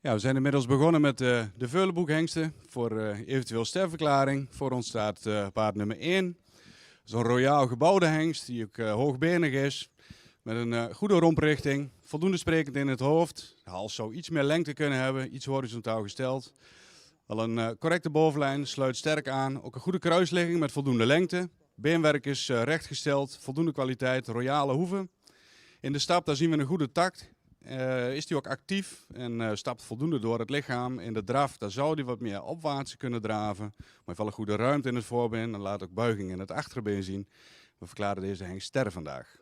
Ja, we zijn inmiddels begonnen met de veulenboekhengsten voor eventueel sterverklaring. Voor ons staat paard nummer 1. Zo'n royaal gebouwde hengst die ook hoogbenig is. Met een goede romprichting, voldoende sprekend in het hoofd. De hals zou iets meer lengte kunnen hebben, iets horizontaal gesteld. Wel een correcte bovenlijn, sluit sterk aan. Ook een goede kruisligging met voldoende lengte. Beenwerk is rechtgesteld, voldoende kwaliteit, royale hoeven. In de stap daar zien we een goede takt. Is hij ook actief en stapt voldoende door het lichaam. In de draf daar zou hij wat meer opwaarts kunnen draven. Maar heeft wel een goede ruimte in het voorbeen en laat ook buiging in het achterbeen zien. We verklaren deze hengst ster vandaag.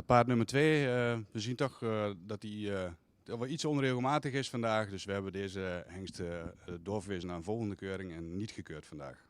Paard nummer 2, we zien toch dat hij wel iets onregelmatig is vandaag. Dus we hebben deze hengst doorverwezen naar een volgende keuring en niet gekeurd vandaag.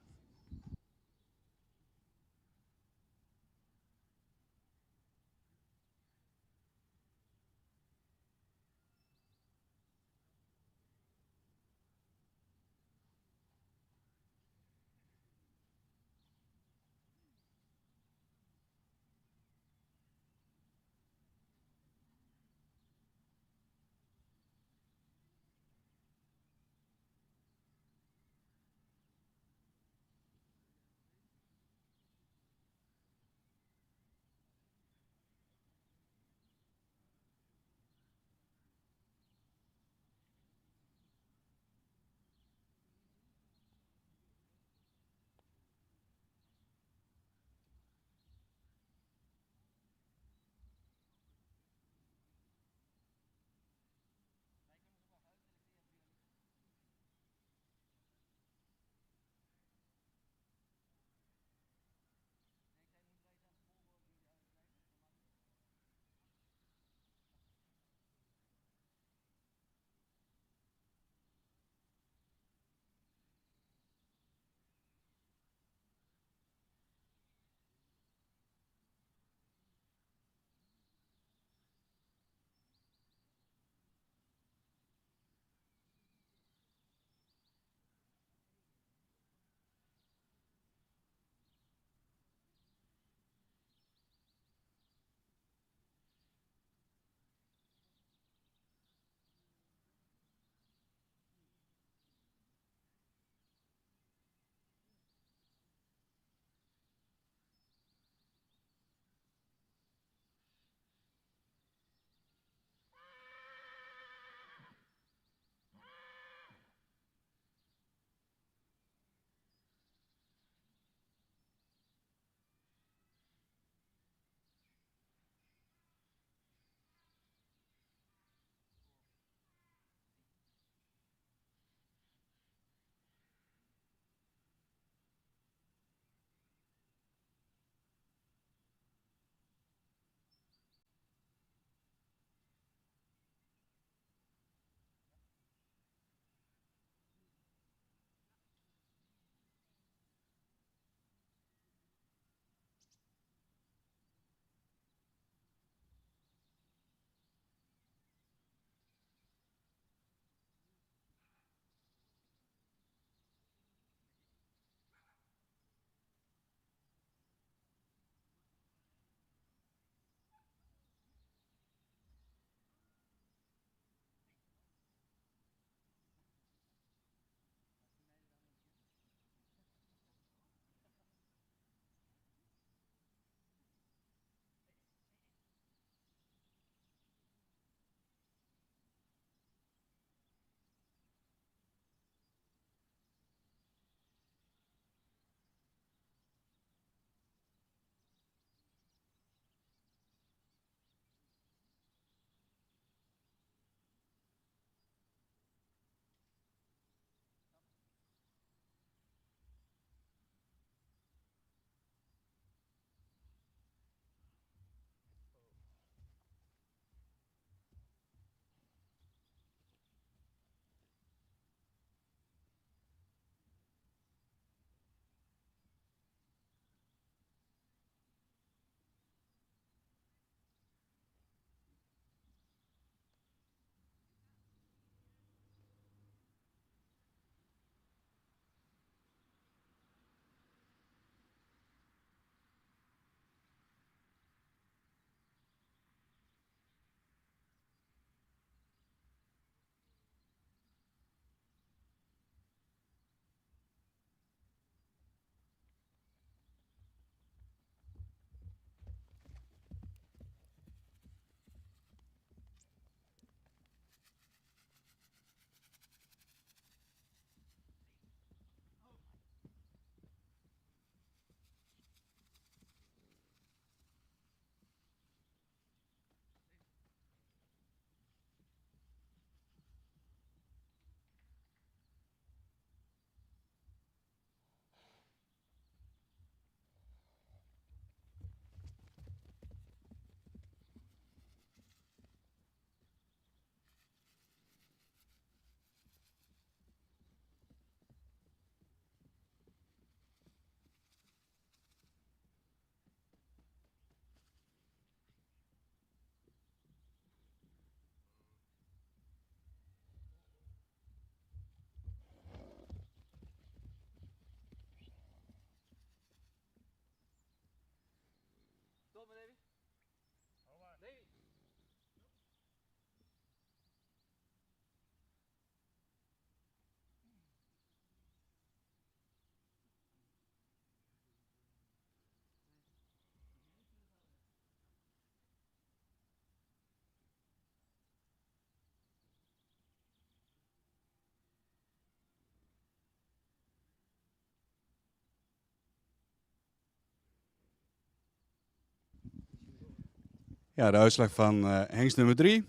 Ja, de uitslag van hengst nummer 3.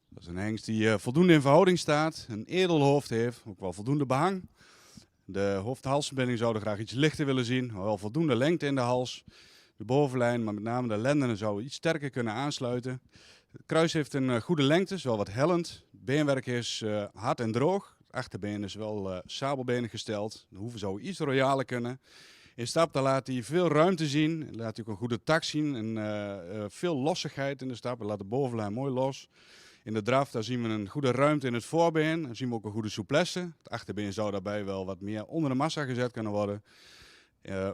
Dat is een hengst die voldoende in verhouding staat, een edel hoofd heeft, ook wel voldoende behang. De hoofd-halsverbinding zouden graag iets lichter willen zien, wel voldoende lengte in de hals. De bovenlijn, maar met name de lendenen zouden iets sterker kunnen aansluiten. Het kruis heeft een goede lengte, is wel wat hellend. Het beenwerk is hard en droog. Het achterbeen is wel sabelbenig gesteld. De hoeven zouden iets royaler kunnen. In stap dan laat hij veel ruimte zien. Laat hij ook een goede tak zien en veel lossigheid in de stap. Hij laat de bovenlijn mooi los. In de draf daar zien we een goede ruimte in het voorbeen. Dan zien we ook een goede souplesse. Het achterbeen zou daarbij wel wat meer onder de massa gezet kunnen worden.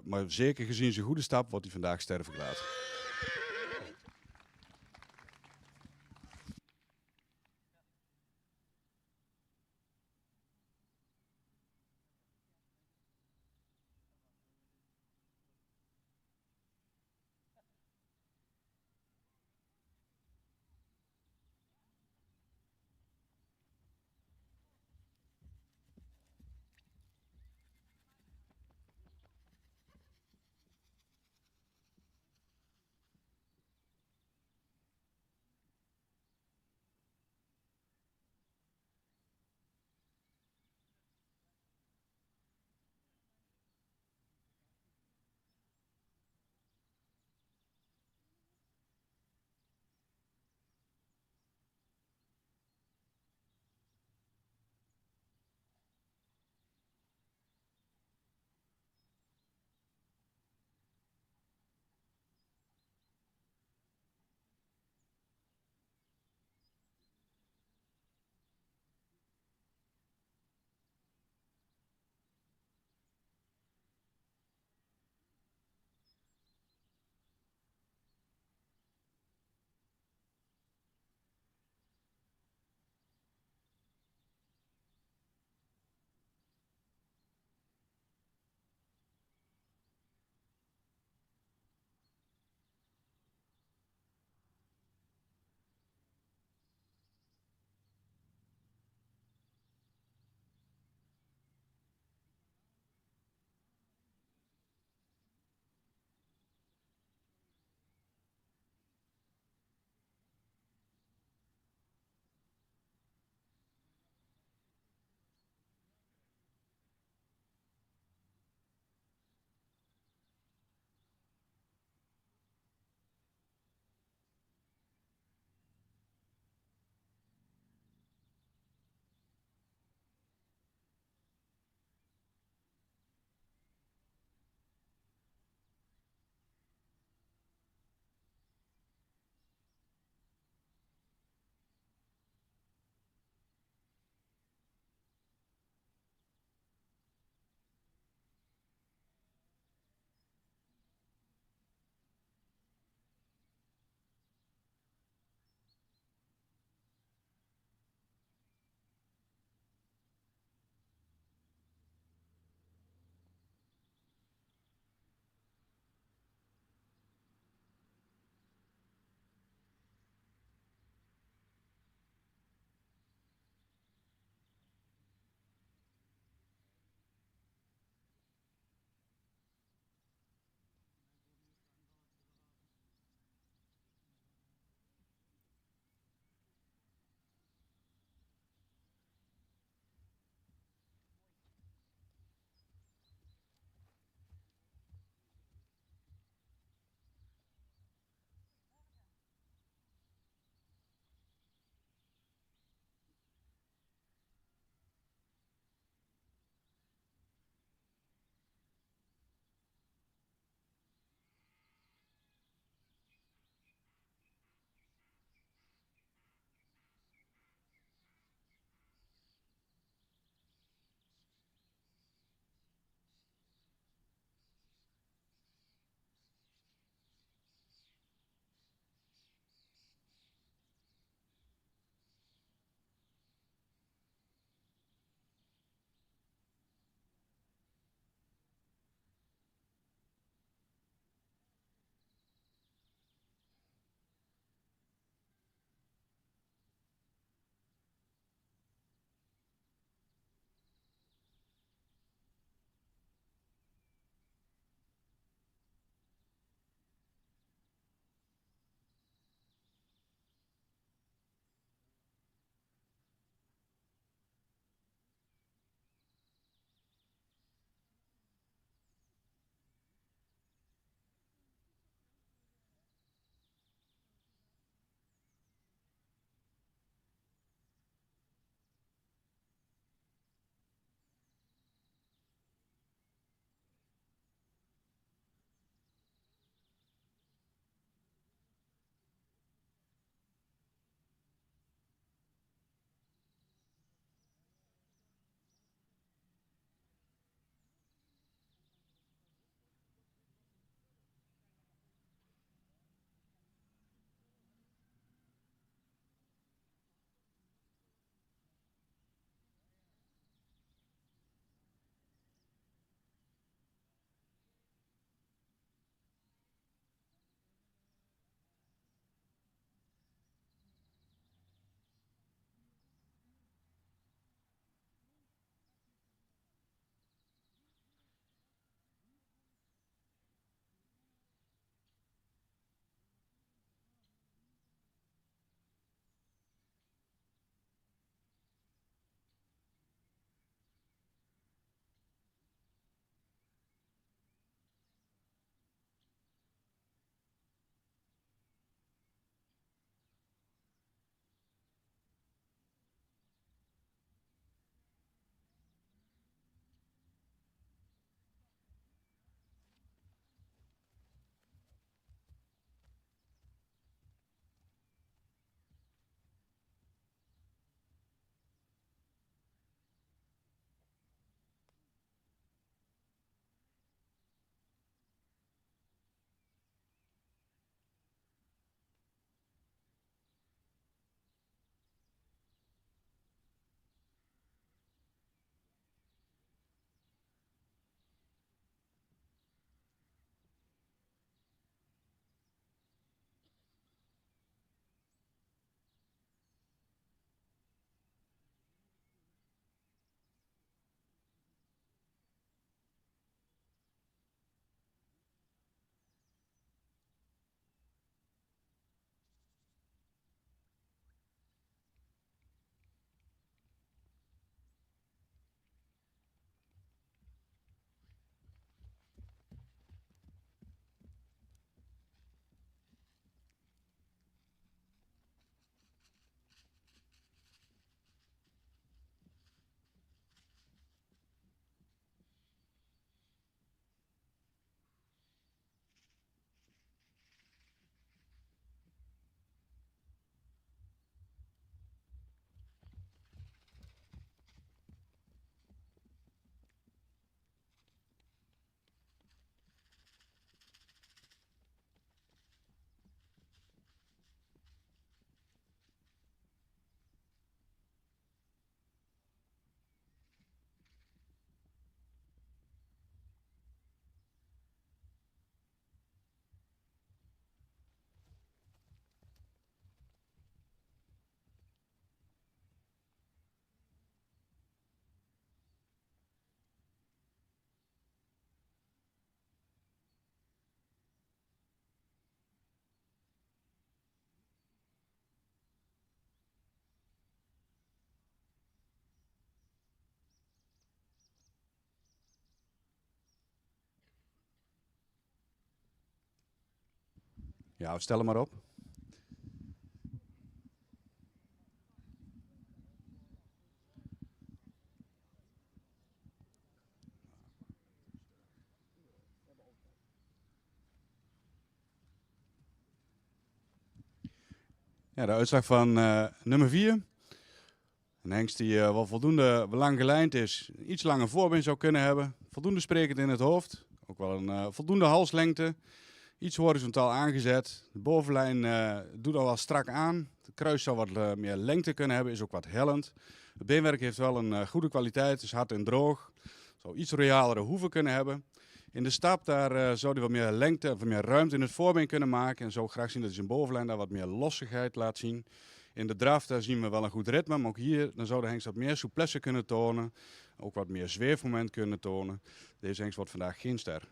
Maar zeker gezien zijn goede stap wordt hij vandaag ster verklaard. Ja, stel hem maar op. Ja, de uitslag van nummer 4. Een hengst die wel voldoende lang gelijnd is, iets langer voorbeen zou kunnen hebben. Voldoende sprekend in het hoofd. Ook wel een voldoende halslengte. Iets horizontaal aangezet. De bovenlijn doet al wel strak aan. Het kruis zou wat meer lengte kunnen hebben, is ook wat hellend. Het beenwerk heeft wel een goede kwaliteit, is hard en droog. Zou iets royalere hoeven kunnen hebben. In de stap daar zou hij wat meer lengte, wat meer ruimte in het voorbeen kunnen maken. En zo graag zien dat hij zijn bovenlijn daar wat meer lossigheid laat zien. In de draf daar zien we wel een goed ritme, maar ook hier dan zou de hengst wat meer souplesse kunnen tonen. Ook wat meer zweefmoment kunnen tonen. Deze hengst wordt vandaag geen ster.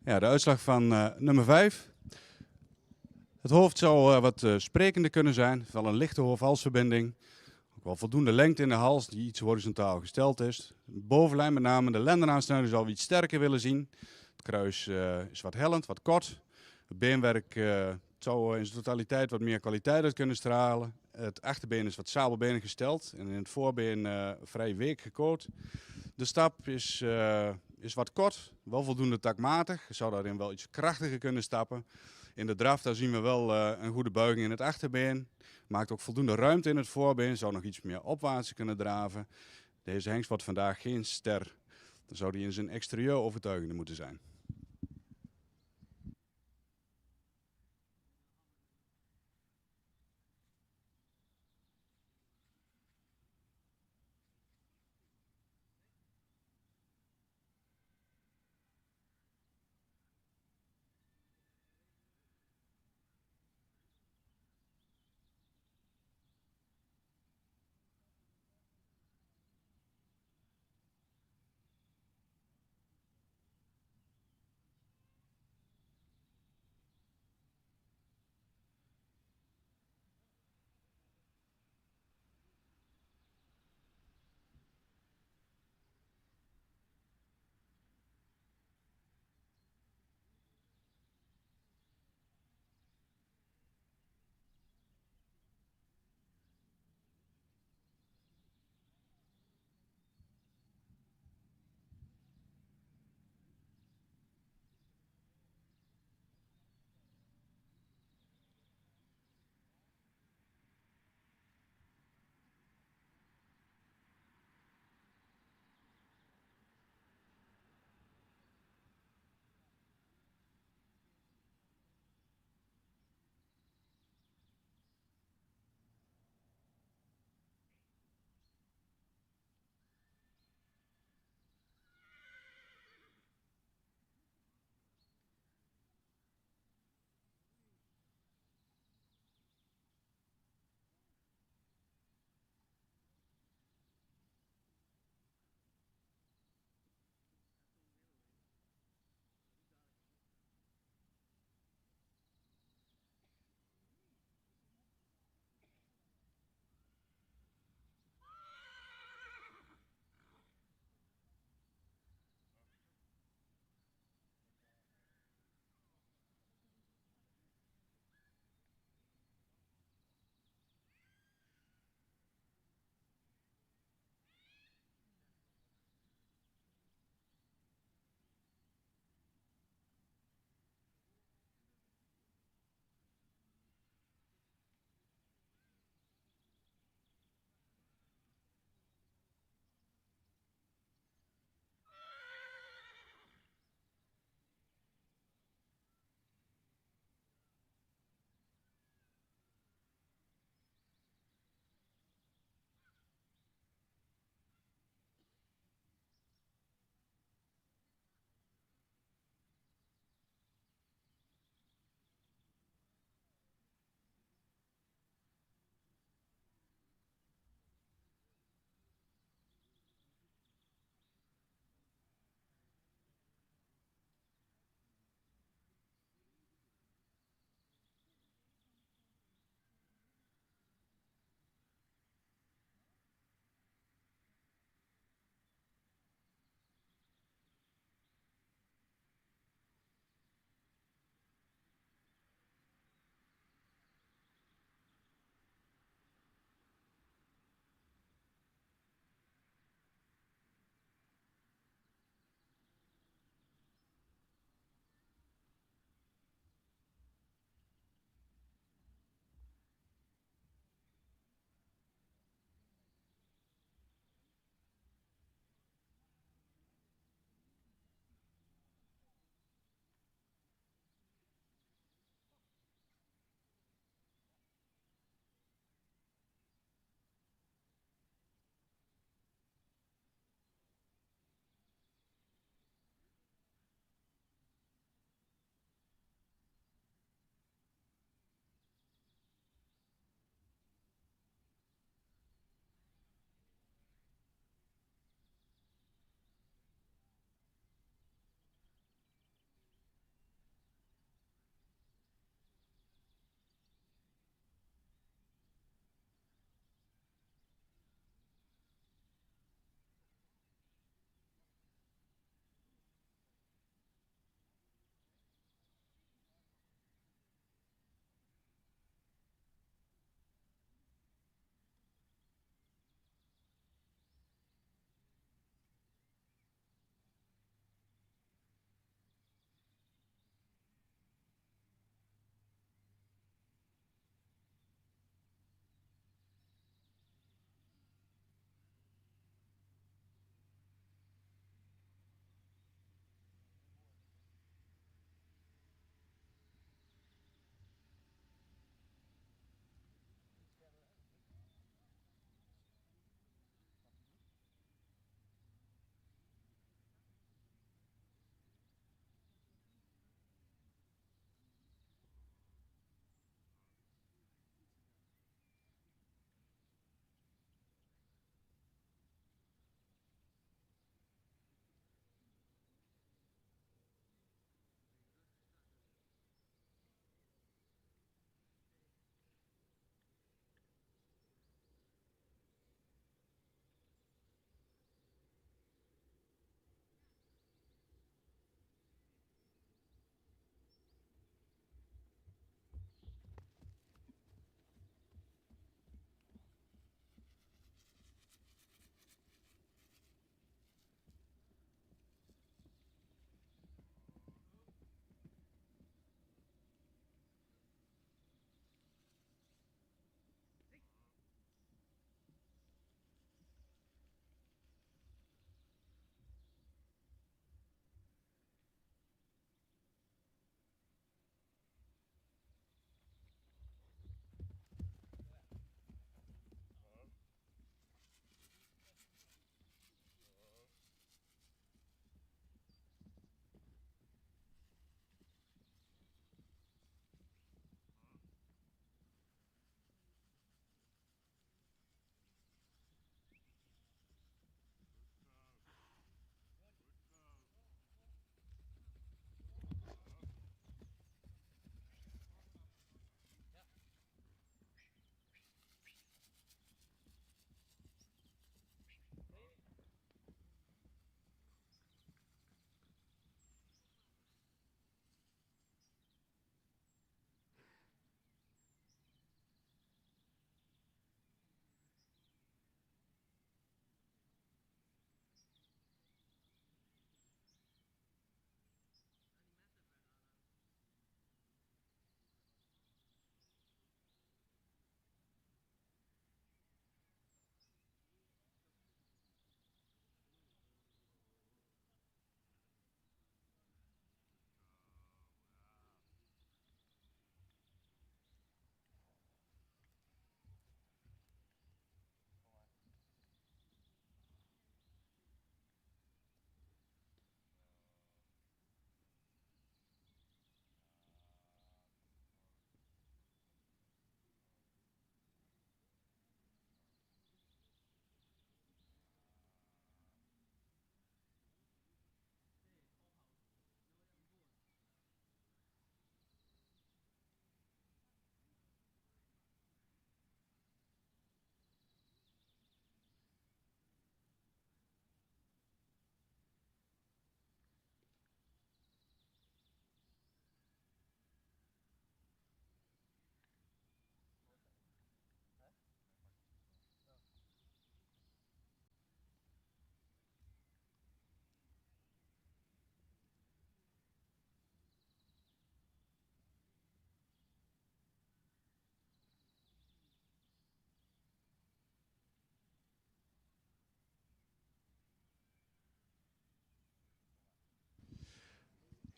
Ja, de uitslag van nummer 5. Het hoofd zou wat sprekender kunnen zijn. Wel een lichte hoofd-halsverbinding. Ook wel voldoende lengte in de hals die iets horizontaal gesteld is. De bovenlijn, met name de lendenaansnijden, zou we iets sterker willen zien. Het kruis is wat hellend, wat kort. Het beenwerk zou in zijn totaliteit wat meer kwaliteit uit kunnen stralen. Het achterbeen is wat sabelbenig gesteld en in het voorbeen vrij week gekoord. De stap is wat kort, wel voldoende takmatig. Je zou daarin wel iets krachtiger kunnen stappen. In de draf daar zien we wel een goede buiging in het achterbeen. Maakt ook voldoende ruimte in het voorbeen. Zou nog iets meer opwaarts kunnen draven. Deze hengst wordt vandaag geen ster. Dan zou die in zijn exterieur overtuigender moeten zijn.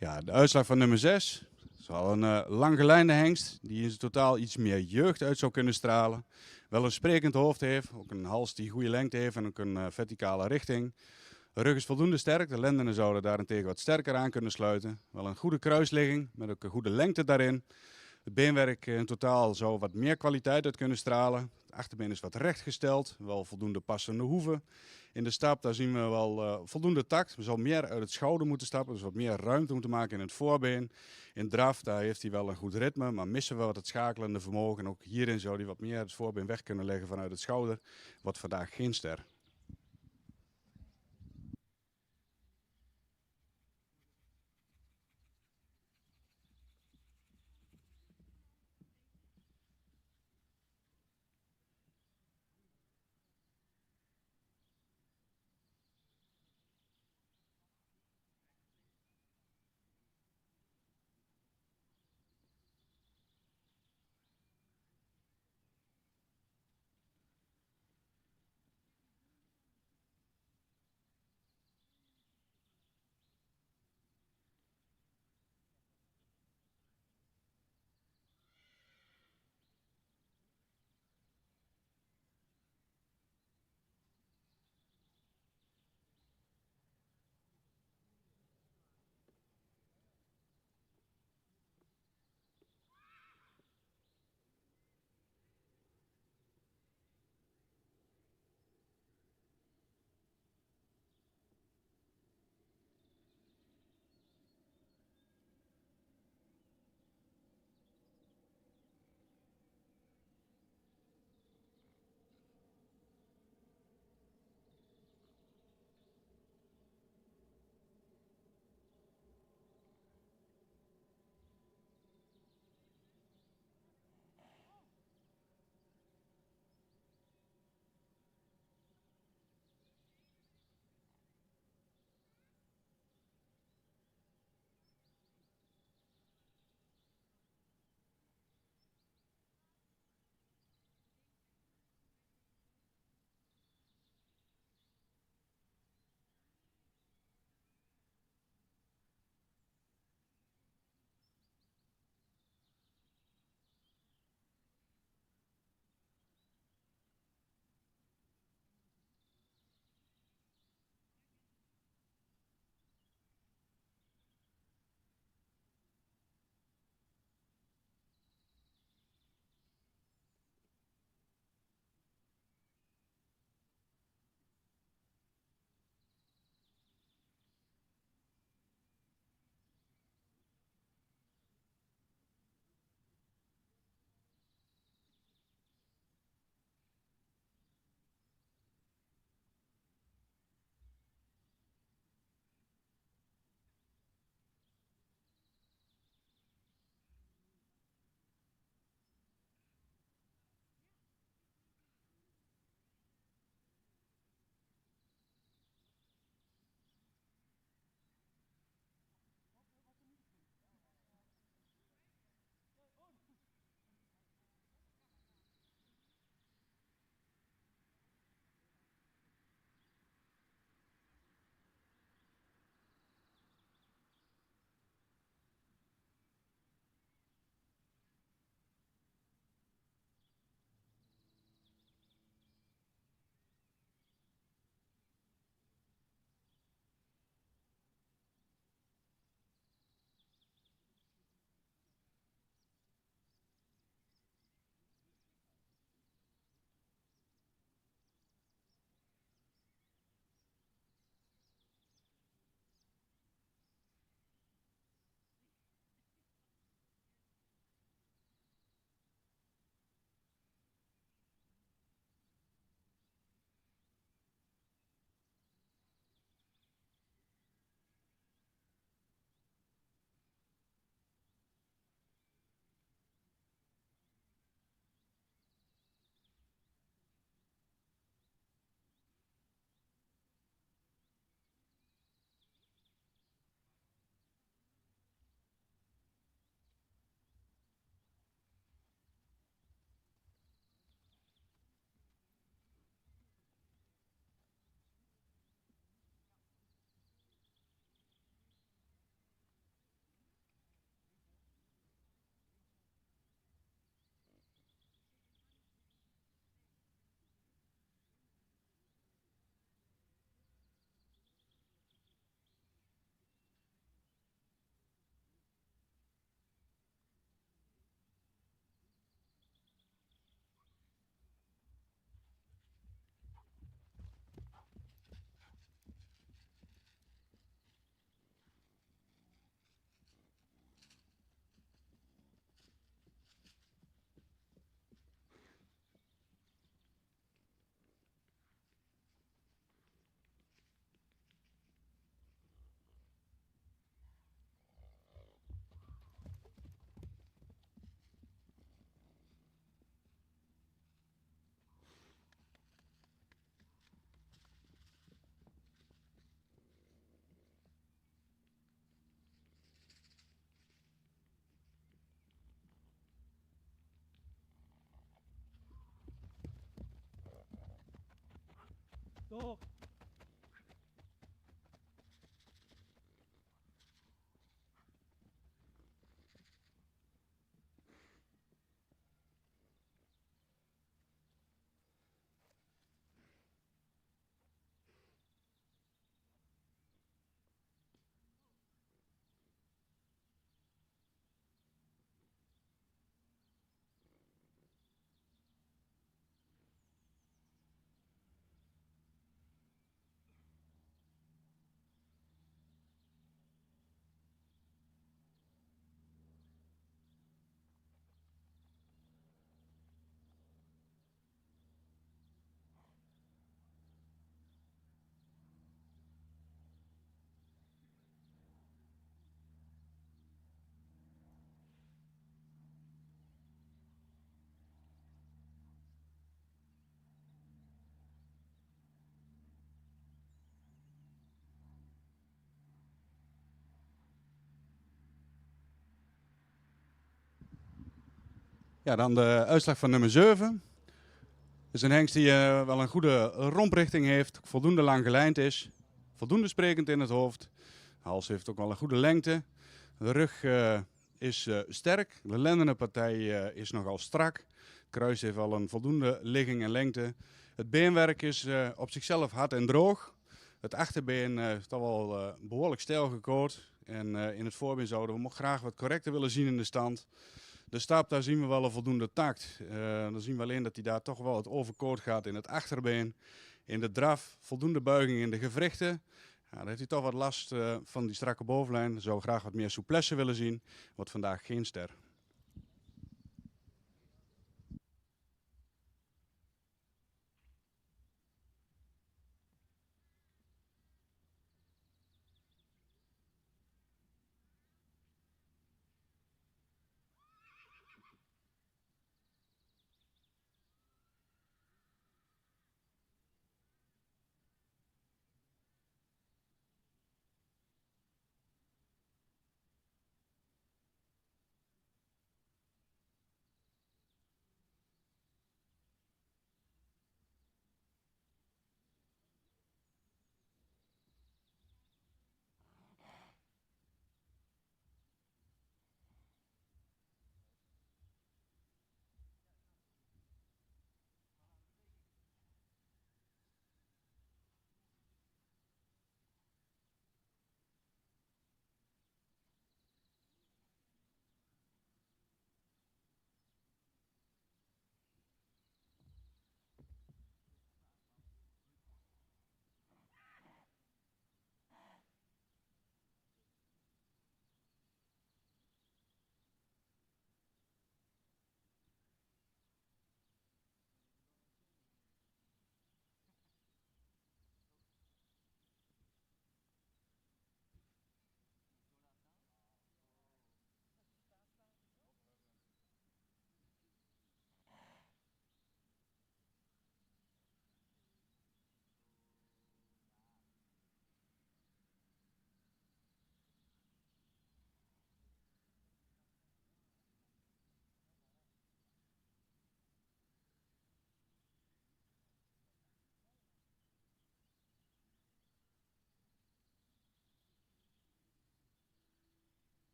Ja, de uitslag van nummer 6. Dat is wel een langgelijnde hengst die in zijn totaal iets meer jeugd uit zou kunnen stralen. Wel een sprekend hoofd heeft, ook een hals die goede lengte heeft en ook een verticale richting. De rug is voldoende sterk, de lendenen zouden daarentegen wat sterker aan kunnen sluiten. Wel een goede kruisligging met ook een goede lengte daarin. Het beenwerk in totaal zou wat meer kwaliteit uit kunnen stralen. Het achterbeen is wat rechtgesteld, wel voldoende passende hoeven. In de stap daar zien we wel voldoende tact. We zal meer uit het schouder moeten stappen, dus wat meer ruimte moeten maken in het voorbeen. In draf daar heeft hij wel een goed ritme, maar missen we wat het schakelende vermogen. En ook hierin zou hij wat meer het voorbeen weg kunnen leggen vanuit het schouder. Wordt vandaag geen ster. Door. Ja, dan de uitslag van nummer 7. Het is een hengst die wel een goede romprichting heeft, voldoende lang gelijnd is, voldoende sprekend in het hoofd. De hals heeft ook wel een goede lengte. De rug is sterk, de lendene partij is nogal strak. Het kruis heeft wel een voldoende ligging en lengte. Het beenwerk is op zichzelf hard en droog. Het achterbeen is toch wel behoorlijk stijl gekoord. En in het voorbeen zouden we graag wat correcter willen zien in de stand. De stap, daar zien we wel een voldoende tact. Dan zien we alleen dat hij daar toch wel het overkoord gaat in het achterbeen. In de draf, voldoende buiging in de gewrichten. Ja, dan heeft hij toch wat last van die strakke bovenlijn. Zou graag wat meer souplesse willen zien. Wordt vandaag geen ster.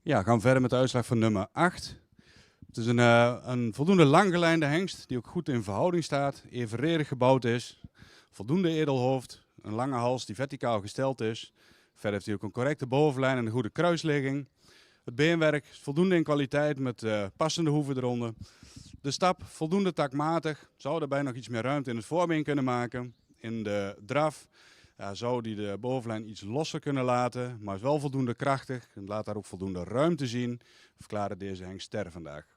Ja, gaan we verder met de uitslag van nummer 8. Het is een voldoende langgelijnde hengst die ook goed in verhouding staat, evenredig gebouwd is, voldoende edelhoofd, een lange hals die verticaal gesteld is. Verder heeft hij ook een correcte bovenlijn en een goede kruisligging. Het beenwerk is voldoende in kwaliteit met passende hoeven eronder. De stap voldoende takmatig, zou daarbij nog iets meer ruimte in het voorbeen kunnen maken. In de draf zou die de bovenlijn iets losser kunnen laten, maar is wel voldoende krachtig en laat daar ook voldoende ruimte zien. We verklaren deze hengst ster vandaag.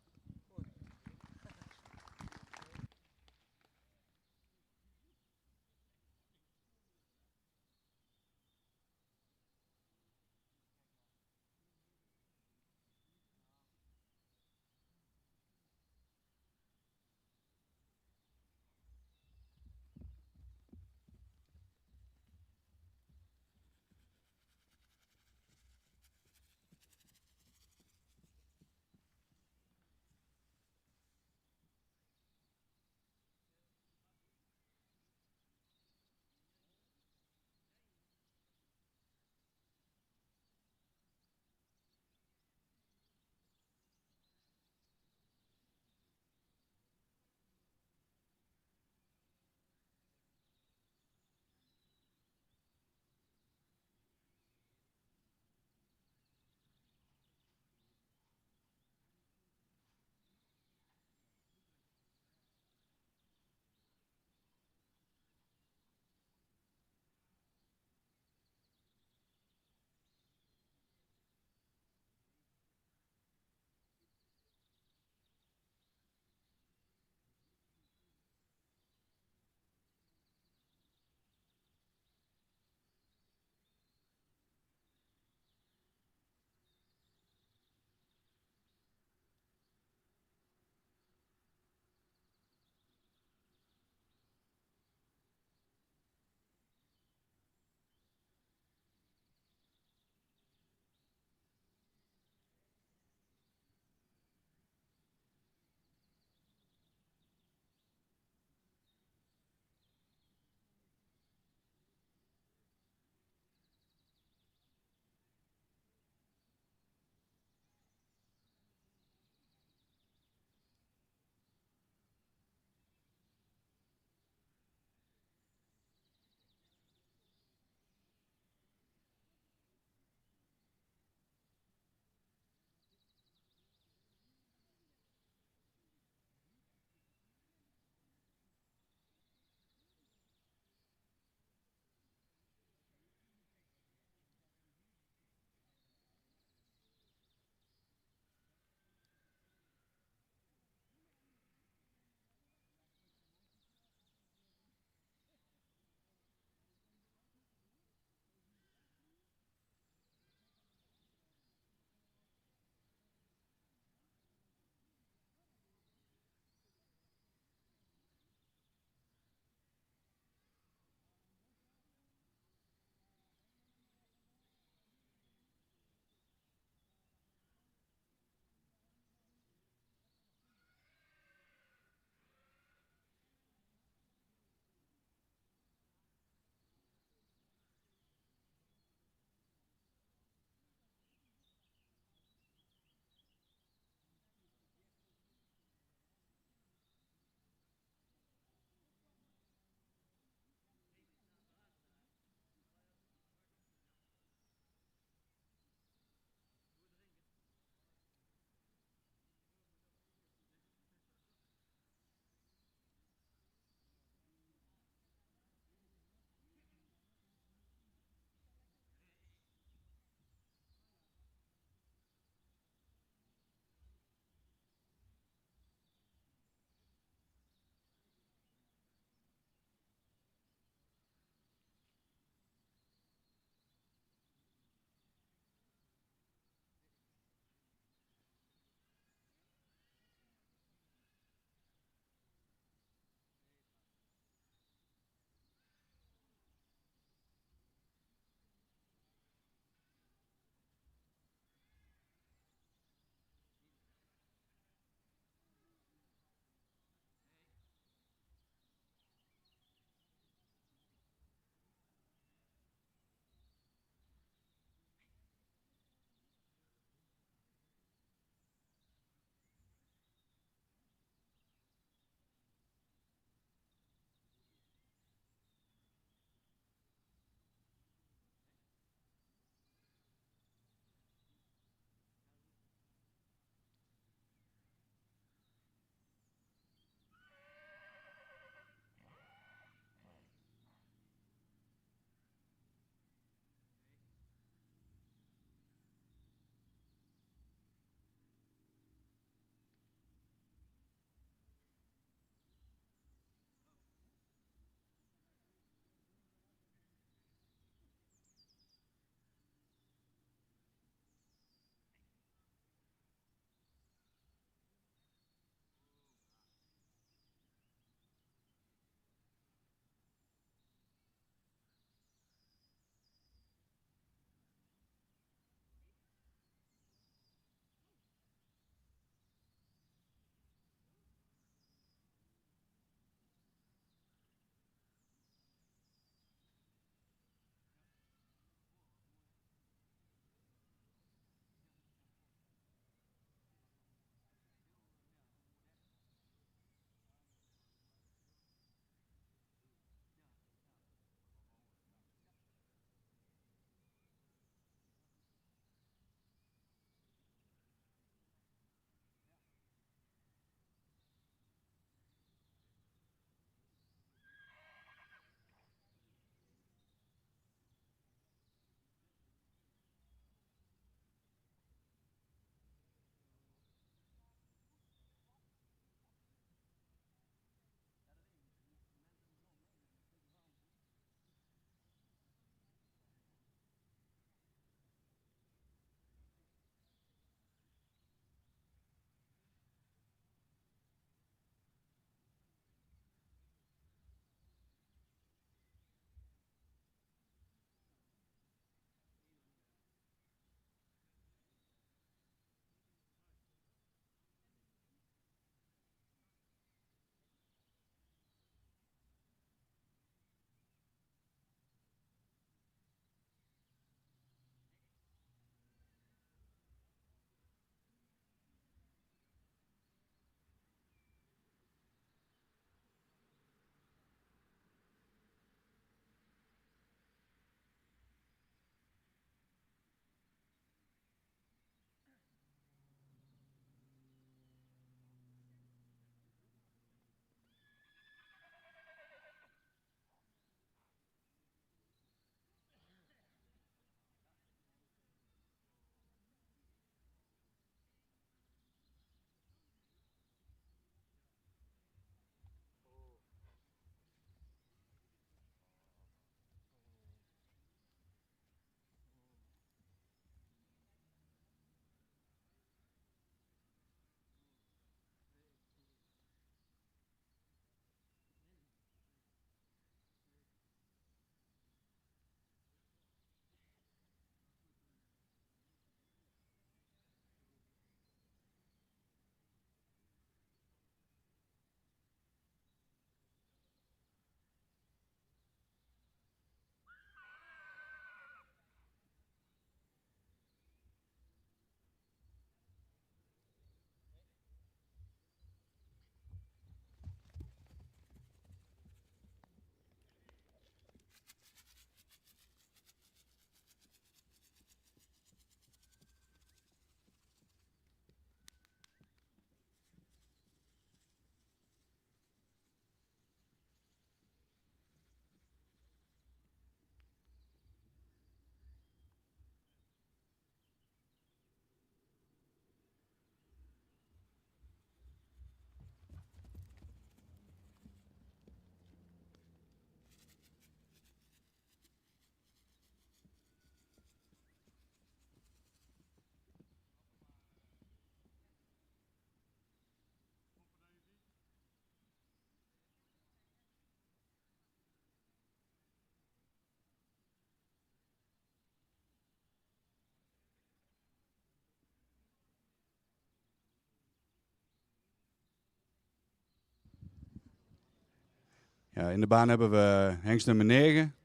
In de baan hebben we hengst nummer 9.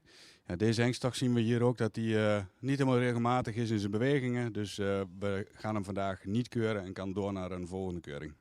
Ja, deze hengstdag zien we hier ook dat hij niet helemaal regelmatig is in zijn bewegingen. Dus we gaan hem vandaag niet keuren en kan door naar een volgende keuring.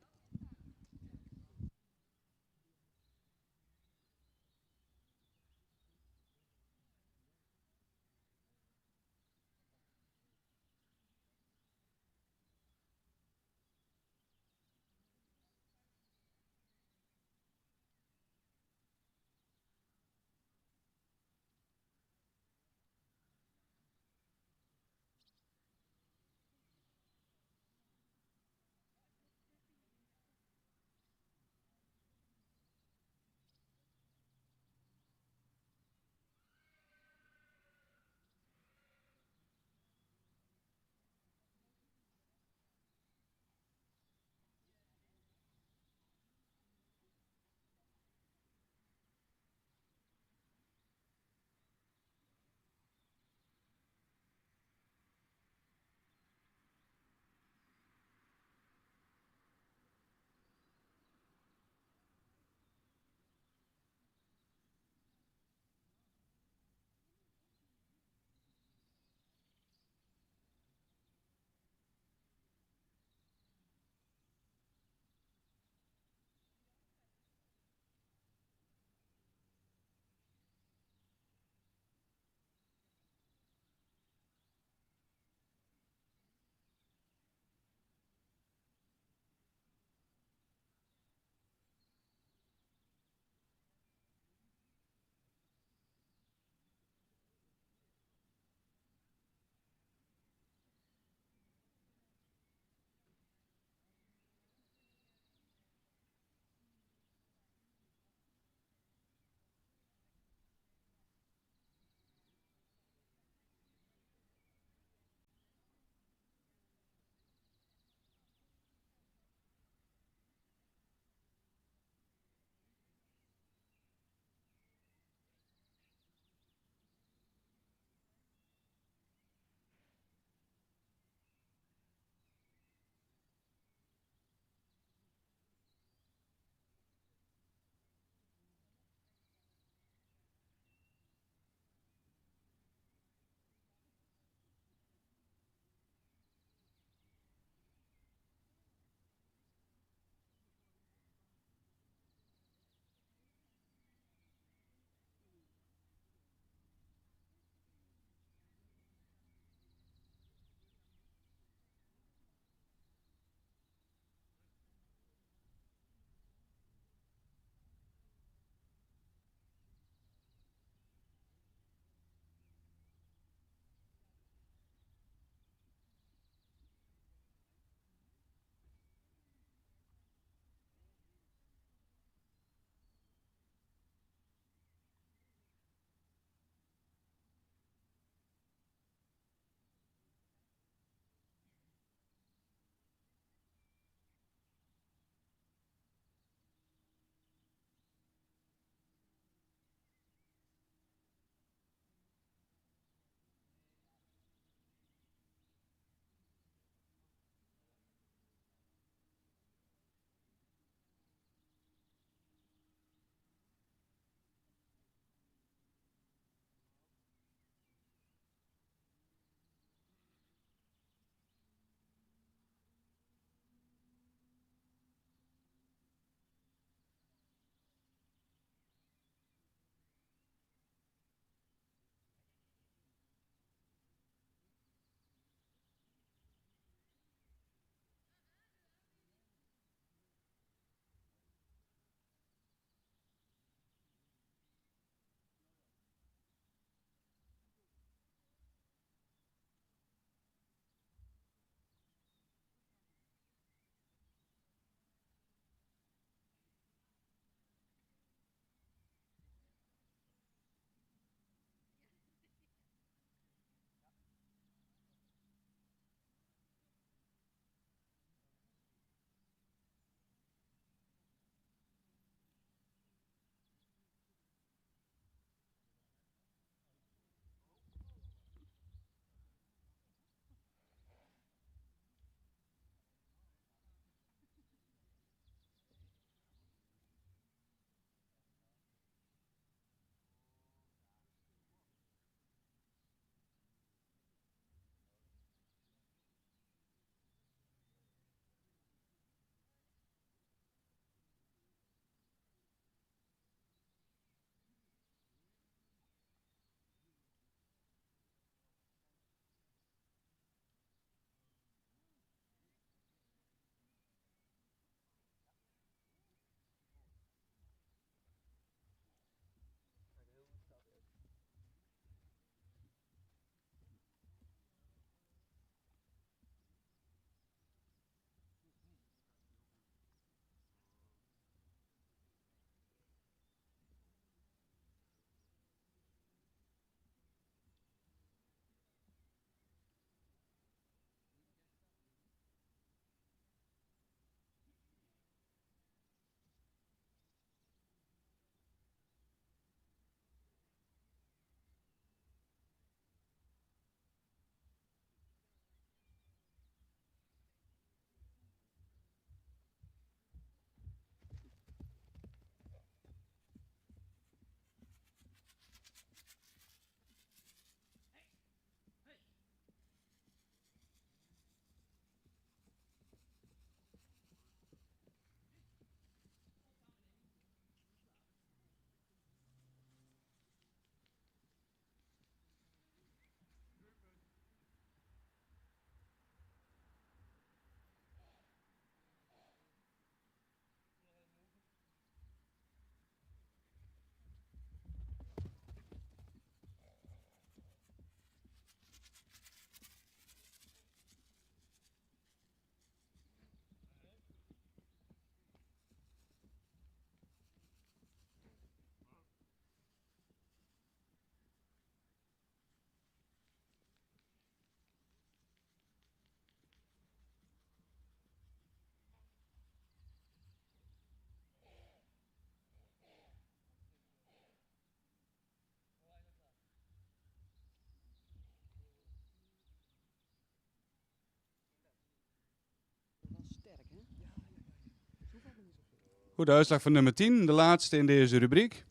Goed, de uitslag van nummer 10, de laatste in deze rubriek.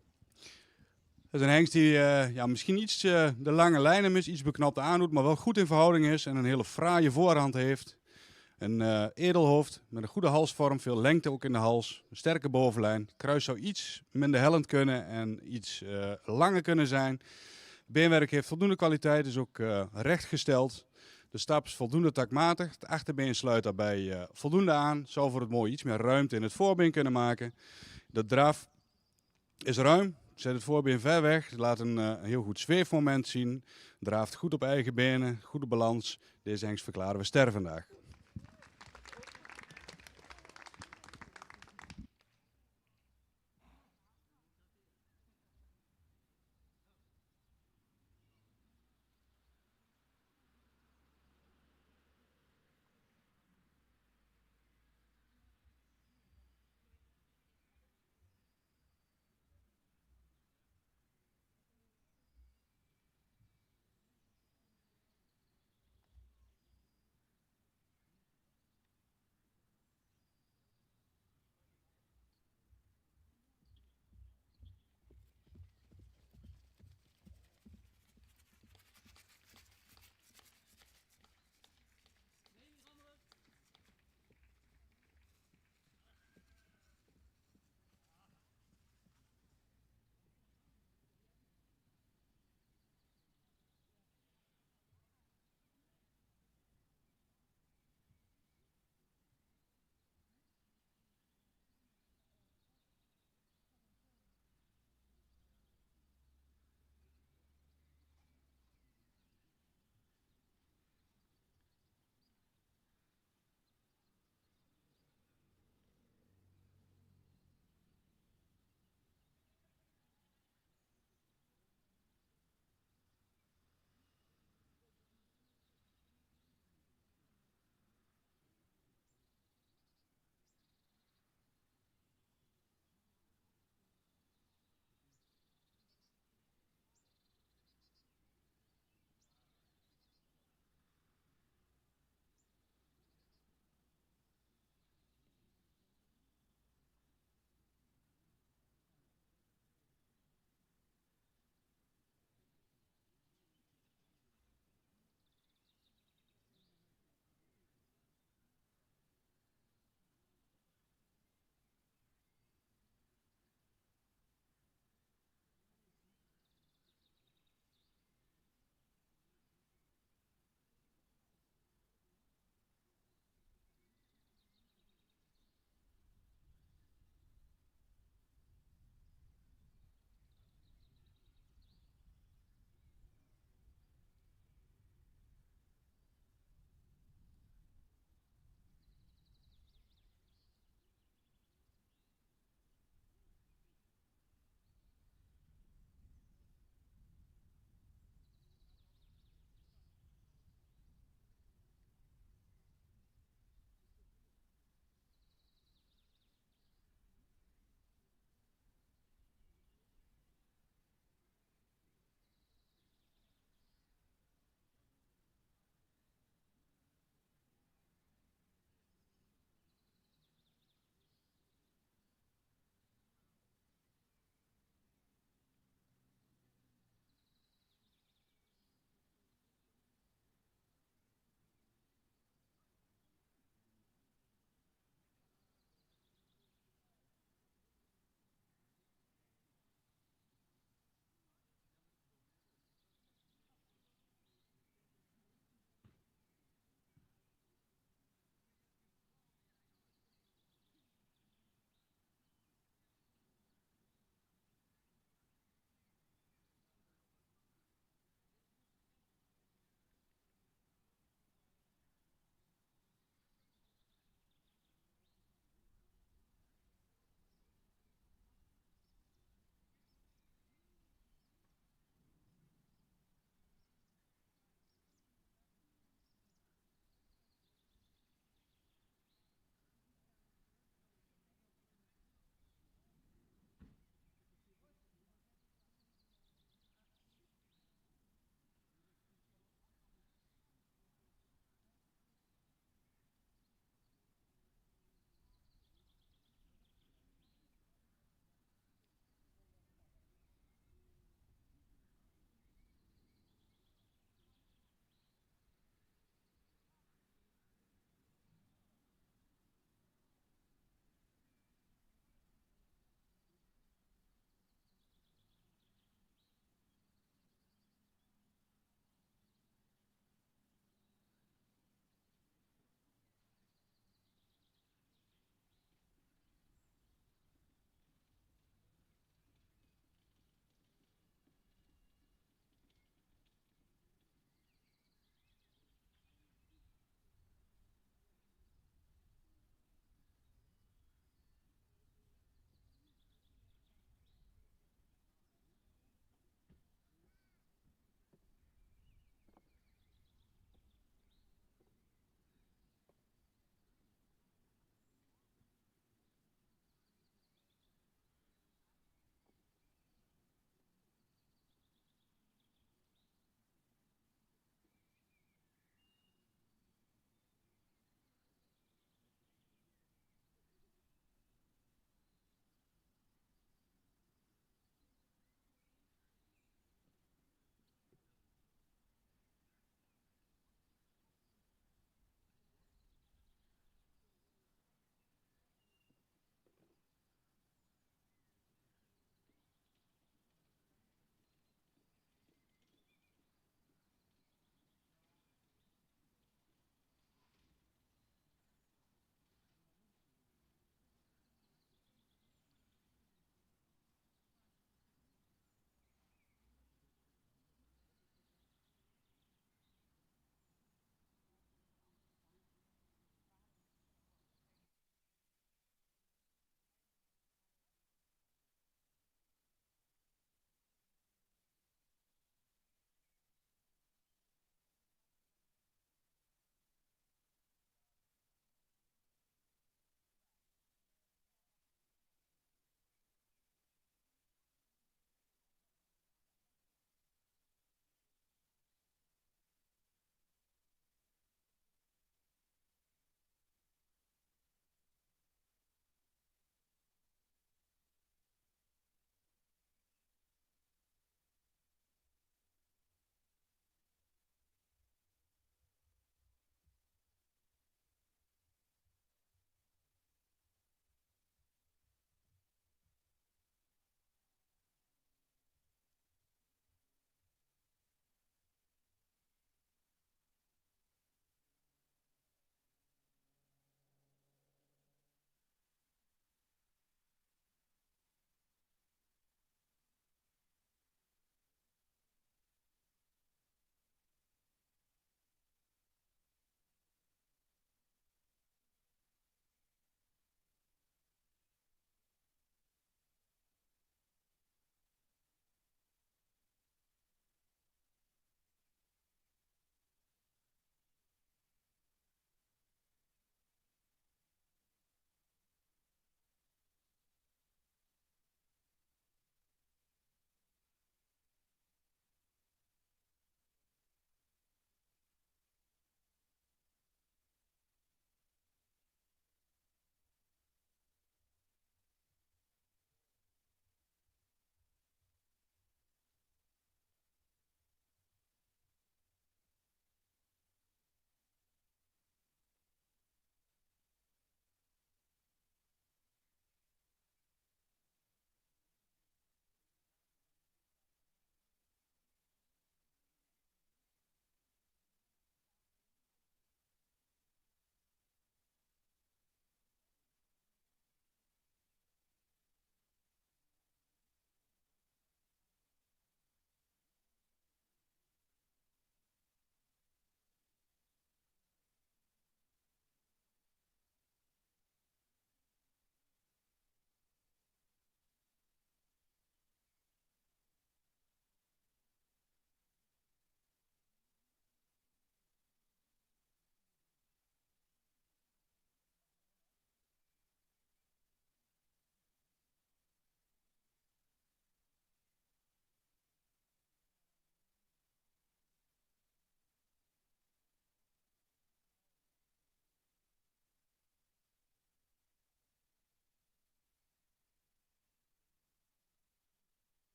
Dat is een hengst die misschien iets de lange lijnen is, iets beknapt aandoet, maar wel goed in verhouding is en een hele fraaie voorhand heeft. Een edelhoofd met een goede halsvorm, veel lengte ook in de hals, een sterke bovenlijn. Het kruis zou iets minder hellend kunnen en iets langer kunnen zijn. Beenwerk heeft voldoende kwaliteit, is ook rechtgesteld. De stap is voldoende takmatig. Het achterbeen sluit daarbij voldoende aan. Zou voor het mooie iets meer ruimte in het voorbeen kunnen maken. De draf is ruim. Zet het voorbeen ver weg. Laat een heel goed zweefmoment zien. Draaft goed op eigen benen. Goede balans. Deze hengst verklaren we ster vandaag.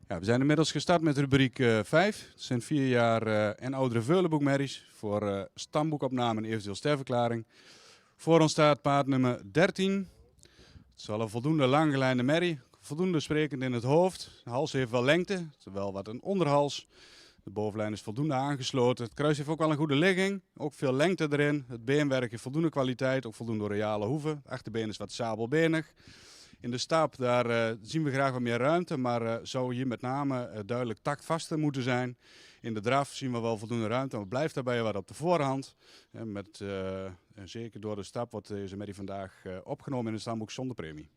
Ja, we zijn inmiddels gestart met rubriek 5. Het zijn 4 jaar en oudere veulenboekmerries voor stamboekopname en eventueel sterverklaring. Voor ons staat paard nummer 13. Het is wel een voldoende langgeleide merrie, voldoende sprekend in het hoofd. De hals heeft wel lengte, terwijl wat een onderhals. De bovenlijn is voldoende aangesloten. Het kruis heeft ook wel een goede ligging, ook veel lengte erin. Het beenwerk heeft voldoende kwaliteit, ook voldoende royale hoeven. Het achterbeen is wat sabelbenig. In de stap daar zien we graag wat meer ruimte, maar zou hier met name duidelijk taktvaster moeten zijn. In de draf zien we wel voldoende ruimte, maar blijft daarbij wat op de voorhand. Zeker door de stap wordt deze merrie vandaag opgenomen in het stamboek zonder premie.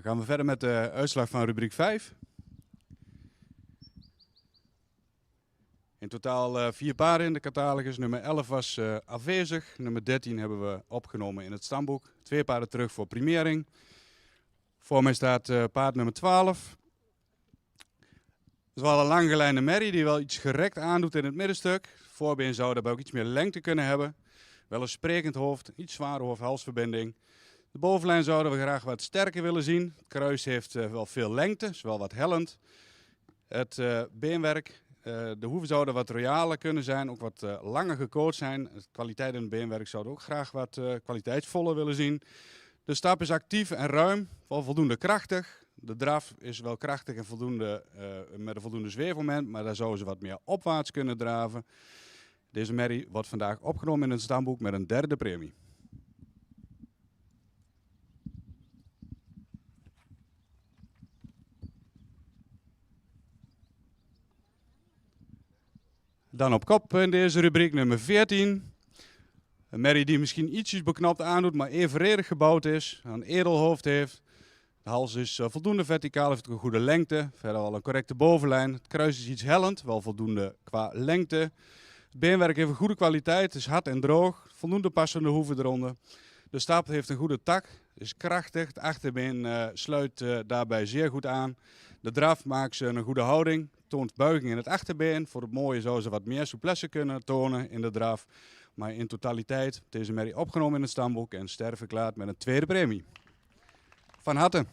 gaan we verder met de uitslag van rubriek 5. In totaal 4 paarden in de catalogus. Nummer 11 was afwezig. Nummer 13 hebben we opgenomen in het stamboek. 2 paarden terug voor primering. Voor mij staat paard nummer 12. Dat is wel een langgeleide merrie die wel iets gerekt aandoet in het middenstuk. Het voorbeen zou daarbij ook iets meer lengte kunnen hebben. Wel een sprekend hoofd, iets zware hoofd-halsverbinding. De bovenlijn zouden we graag wat sterker willen zien. Het kruis heeft wel veel lengte, is wel wat hellend. Het beenwerk, de hoeven zouden wat royaler kunnen zijn, ook wat langer gecoacht zijn. De kwaliteit in het beenwerk zouden we ook graag wat kwaliteitsvoller willen zien. De stap is actief en ruim, wel voldoende krachtig. De draf is wel krachtig en met een voldoende zweefmoment, maar daar zouden ze wat meer opwaarts kunnen draven. Deze merrie wordt vandaag opgenomen in het stamboek met een 3e premie. Dan op kop in deze rubriek nummer 14. Een merrie die misschien ietsjes beknapt aandoet, maar evenredig gebouwd is. Een edelhoofd heeft. De hals is voldoende verticaal, heeft een goede lengte. Verder wel een correcte bovenlijn. Het kruis is iets hellend, wel voldoende qua lengte. Het beenwerk heeft een goede kwaliteit, het is hard en droog. Voldoende passende hoeven eronder. De stap heeft een goede tak, is krachtig. Het achterbeen sluit daarbij zeer goed aan. De draf maakt ze een goede houding. Toont buiging in het achterbeen. Voor het mooie zou ze wat meer souplesse kunnen tonen in de draf. Maar in totaliteit deze merrie opgenomen in het stamboek en ster verklaard met een 2e premie. Van harte.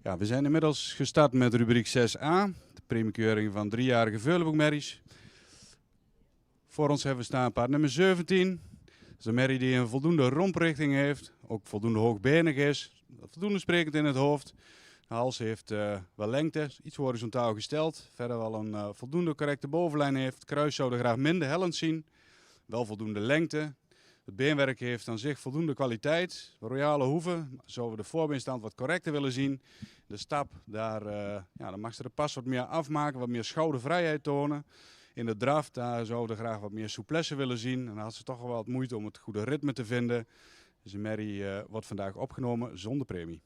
Ja, we zijn inmiddels gestart met rubriek 6a, de premiekeuring van 3-jarige veulenboekmerries. Voor ons hebben we staan paard nummer 17. Dat is een merrie die een voldoende romprichting heeft, ook voldoende hoogbenig is, voldoende sprekend in het hoofd. De hals heeft wel lengte, iets horizontaal gesteld, verder wel een voldoende correcte bovenlijn heeft. Kruis zouden graag minder hellend zien, wel voldoende lengte. Het beenwerk heeft aan zich voldoende kwaliteit. Royale hoeven, zouden we de voorbeenstand wat correcter willen zien. De stap, daar mag ze de pas wat meer afmaken, wat meer schoudervrijheid tonen. In de draf, daar zouden we graag wat meer souplesse willen zien. En dan had ze toch wel wat moeite om het goede ritme te vinden. Dus de merrie wordt vandaag opgenomen zonder premie.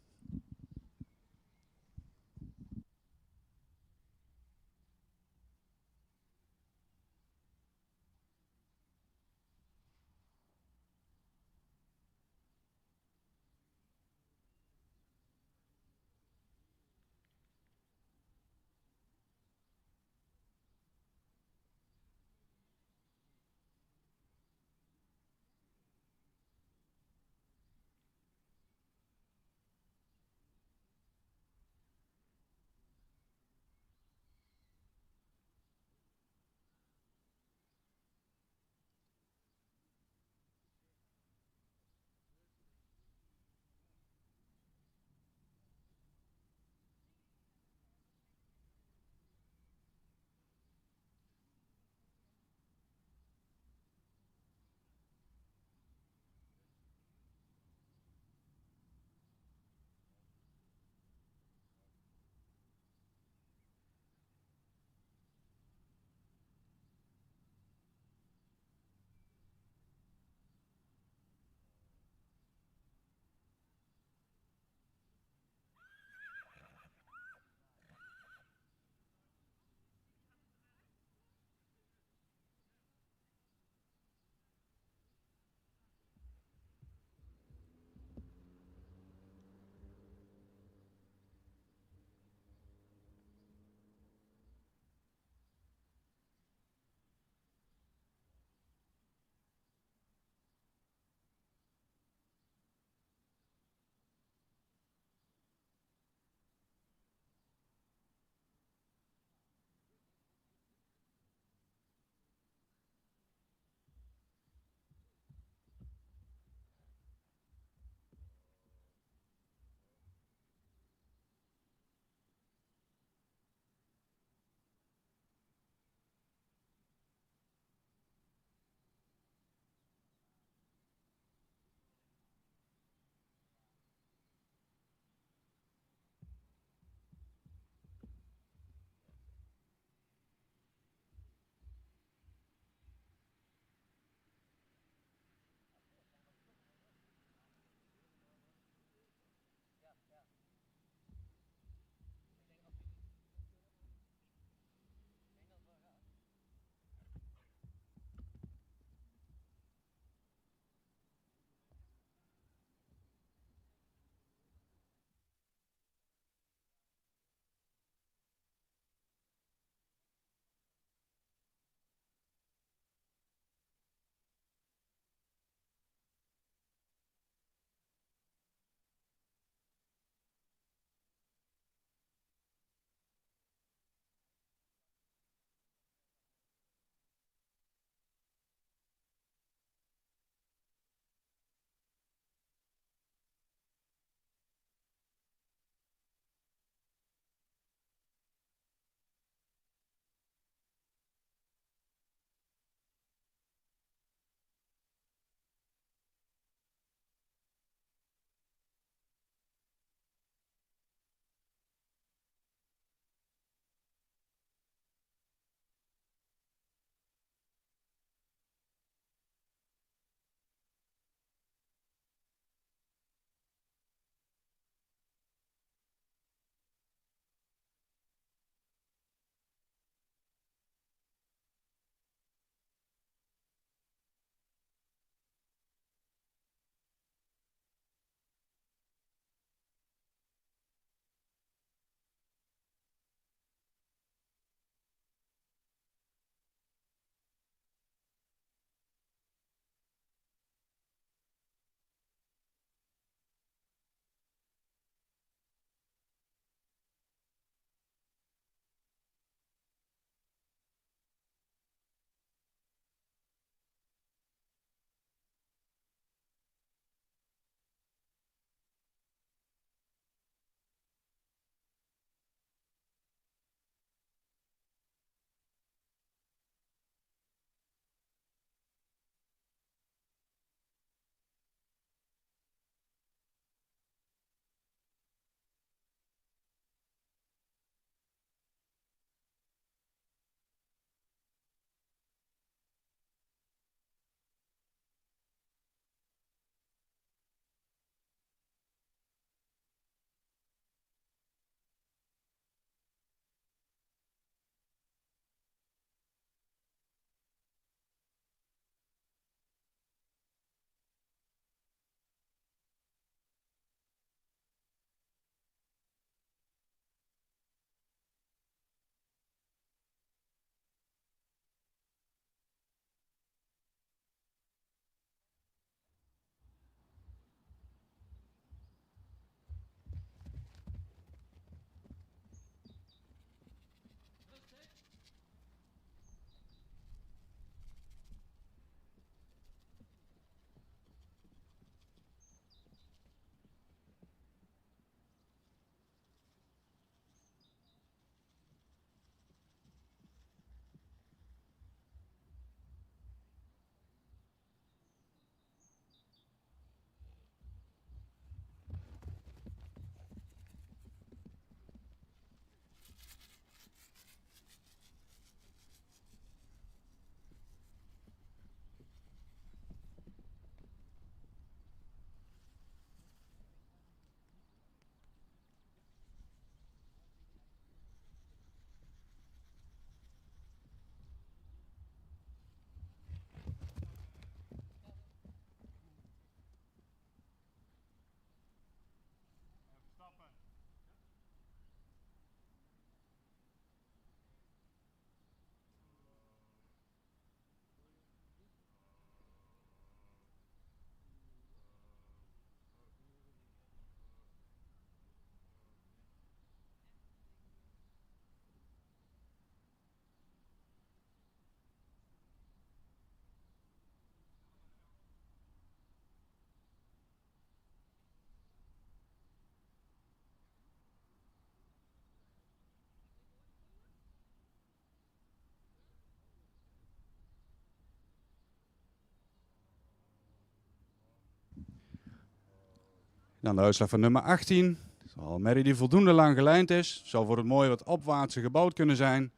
Dan de uitslag van nummer 18. Een merrie die voldoende lang gelijnd is. Zal voor het mooie wat opwaartse gebouwd kunnen zijn.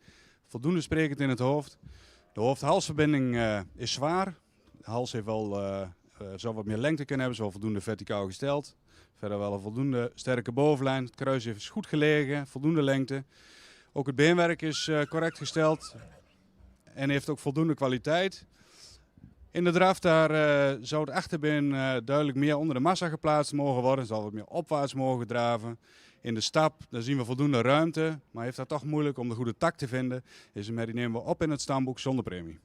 Voldoende sprekend in het hoofd. De hoofd-halsverbinding is zwaar. De hals heeft zou wat meer lengte kunnen hebben. Is wel voldoende verticaal gesteld. Verder wel een voldoende sterke bovenlijn. Het kruis is goed gelegen. Voldoende lengte. Ook het beenwerk is correct gesteld. En heeft ook voldoende kwaliteit. In de draf daar zou het achterbeen duidelijk meer onder de massa geplaatst mogen worden. Zal wat meer opwaarts mogen draven. In de stap daar zien we voldoende ruimte. Maar heeft dat toch moeilijk om de goede tak te vinden. Deze merrie nemen we op in het stamboek zonder premie.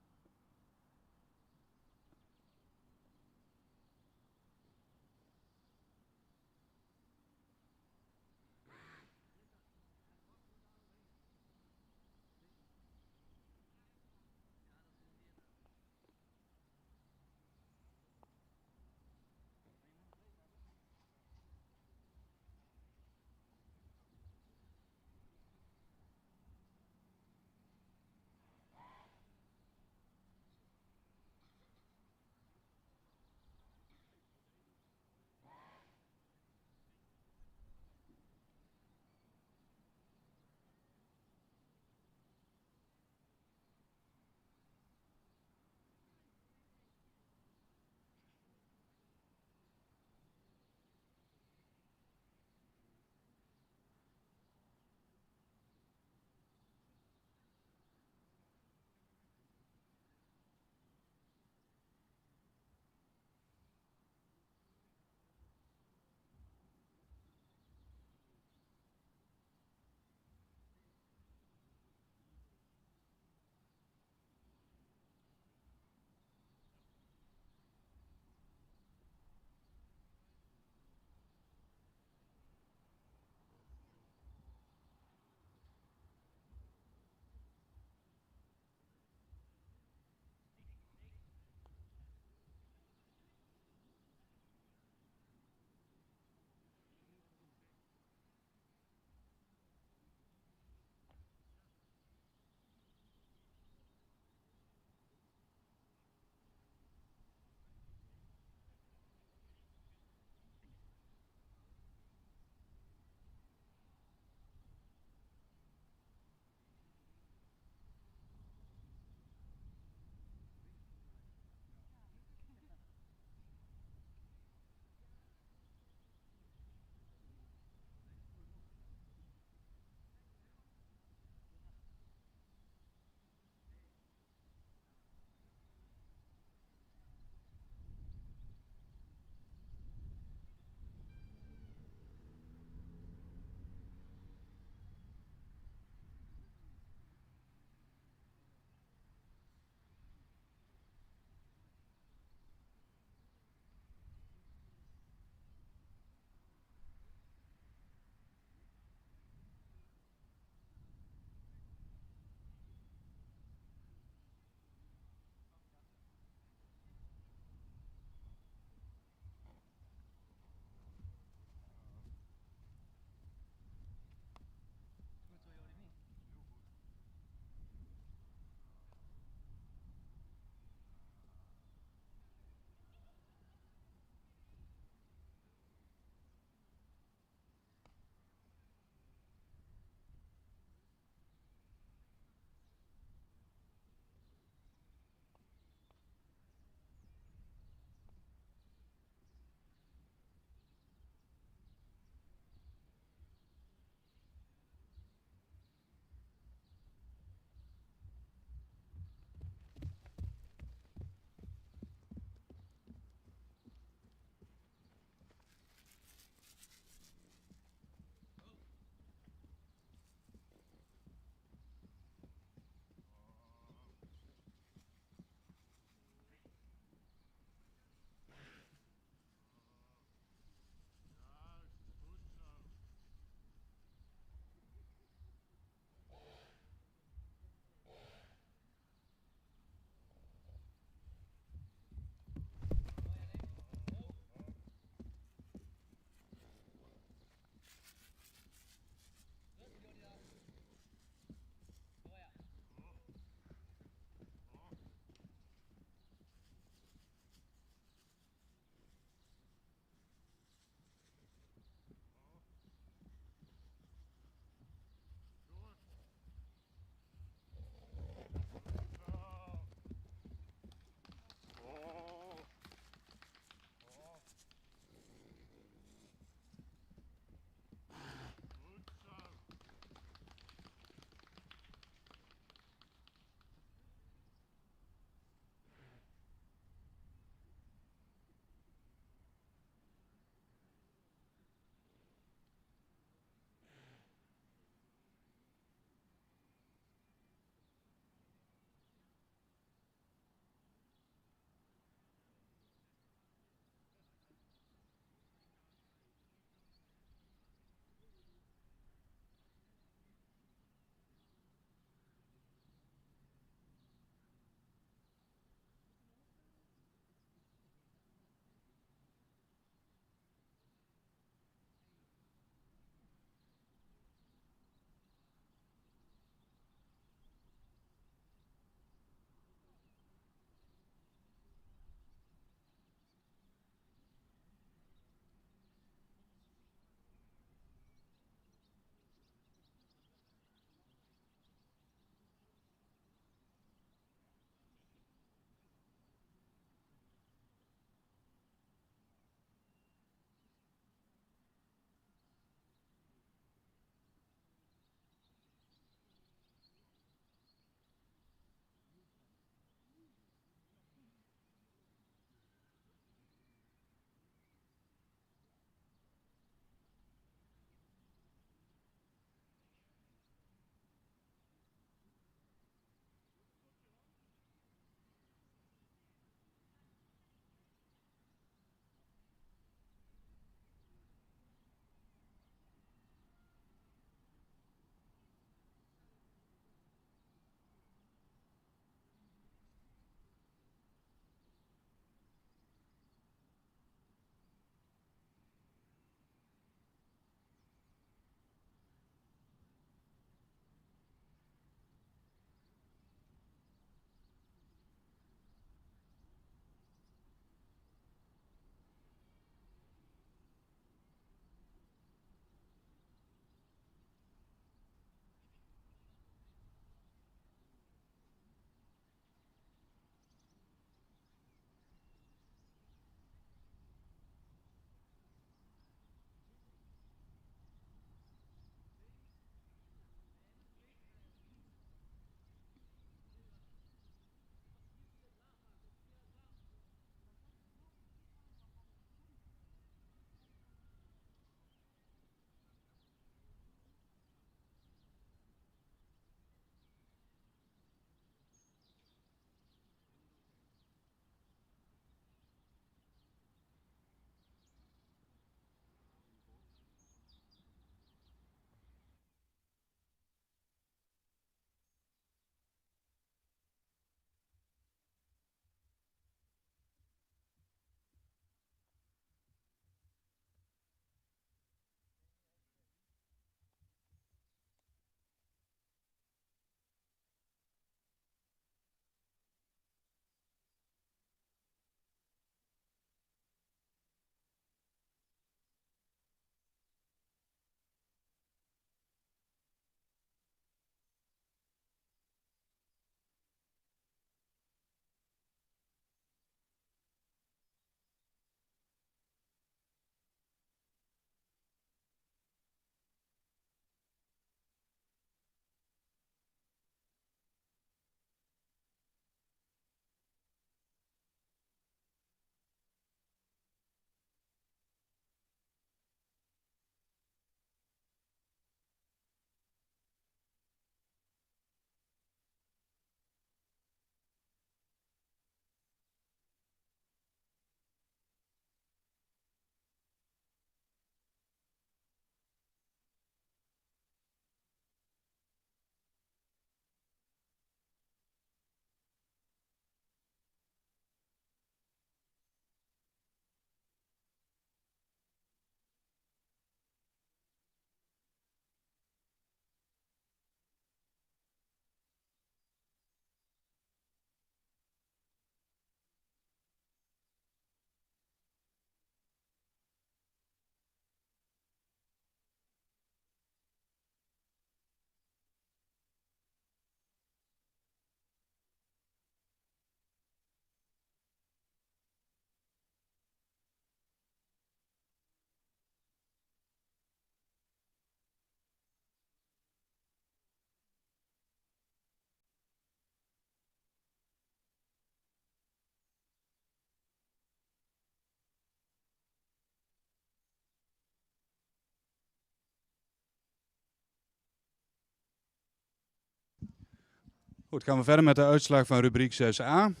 Goed, gaan we verder met de uitslag van rubriek 6a.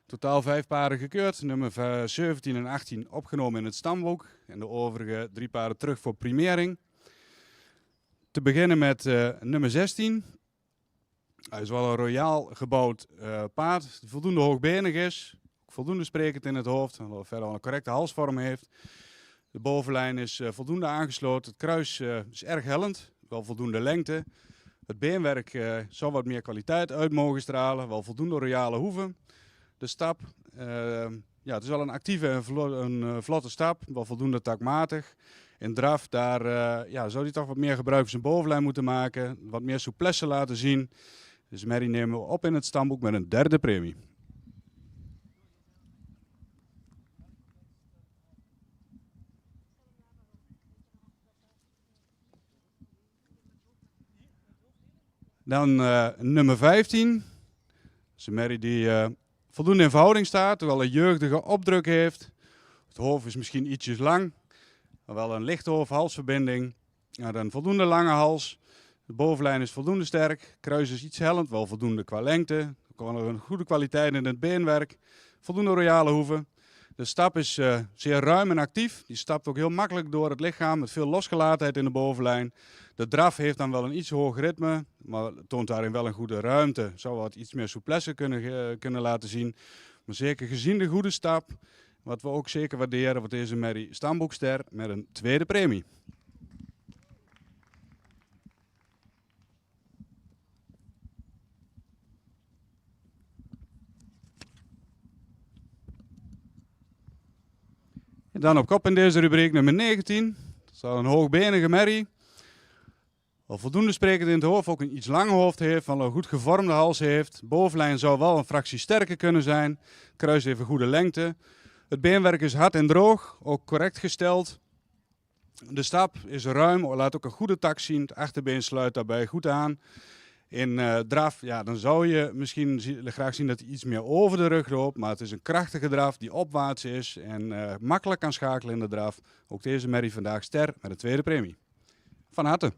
Totaal 5 paarden gekeurd, nummer 17 en 18 opgenomen in het stamboek en de overige 3 paarden terug voor primering. Te beginnen met nummer 16. Hij is wel een royaal gebouwd paard, die voldoende hoogbenig is, voldoende sprekend in het hoofd, en verder wel een correcte halsvorm heeft. De bovenlijn is voldoende aangesloten, het kruis is erg hellend, wel voldoende lengte. Het beenwerk zou wat meer kwaliteit uit mogen stralen, wel voldoende royale hoeven. De stap, ja, het is wel een actieve en vlotte stap, wel voldoende takmatig. In draf, daar ja, zou hij toch wat meer gebruik van zijn bovenlijn moeten maken, wat meer souplesse laten zien. Dus Mary nemen we op in het stamboek met een derde premie. Dan nummer 15. Dat is een Mary die voldoende in verhouding staat, terwijl een jeugdige opdruk heeft. Het hoofd is misschien ietsjes lang, maar wel een lichte hoofd-halsverbinding. Ja, dan voldoende lange hals. De bovenlijn is voldoende sterk. Kruis is iets hellend, wel voldoende qua lengte. Een goede kwaliteit in het beenwerk. Voldoende royale hoeven. De stap is zeer ruim en actief. Die stapt ook heel makkelijk door het lichaam met veel losgelatenheid in de bovenlijn. De draf heeft dan wel een iets hoger ritme, maar toont daarin wel een goede ruimte. Zou wat iets meer souplesse kunnen laten zien. Maar zeker gezien de goede stap, wat we ook zeker waarderen, wordt deze Mary stamboekster met een tweede premie. En dan op kop in deze rubriek nummer 19. Dat is al een hoogbenige Mary. Wel voldoende sprekend in het hoofd, ook een iets lang hoofd heeft, wel een goed gevormde hals heeft. Bovenlijn zou wel een fractie sterker kunnen zijn. Kruis heeft een goede lengte. Het beenwerk is hard en droog, ook correct gesteld. De stap is ruim, laat ook een goede tak zien. Het achterbeen sluit daarbij goed aan. In draf, ja, dan zou je misschien graag zien dat hij iets meer over de rug loopt. Maar het is een krachtige draf die opwaarts is en makkelijk kan schakelen in de draf. Ook deze Mary vandaag ster met de tweede premie. Van harte.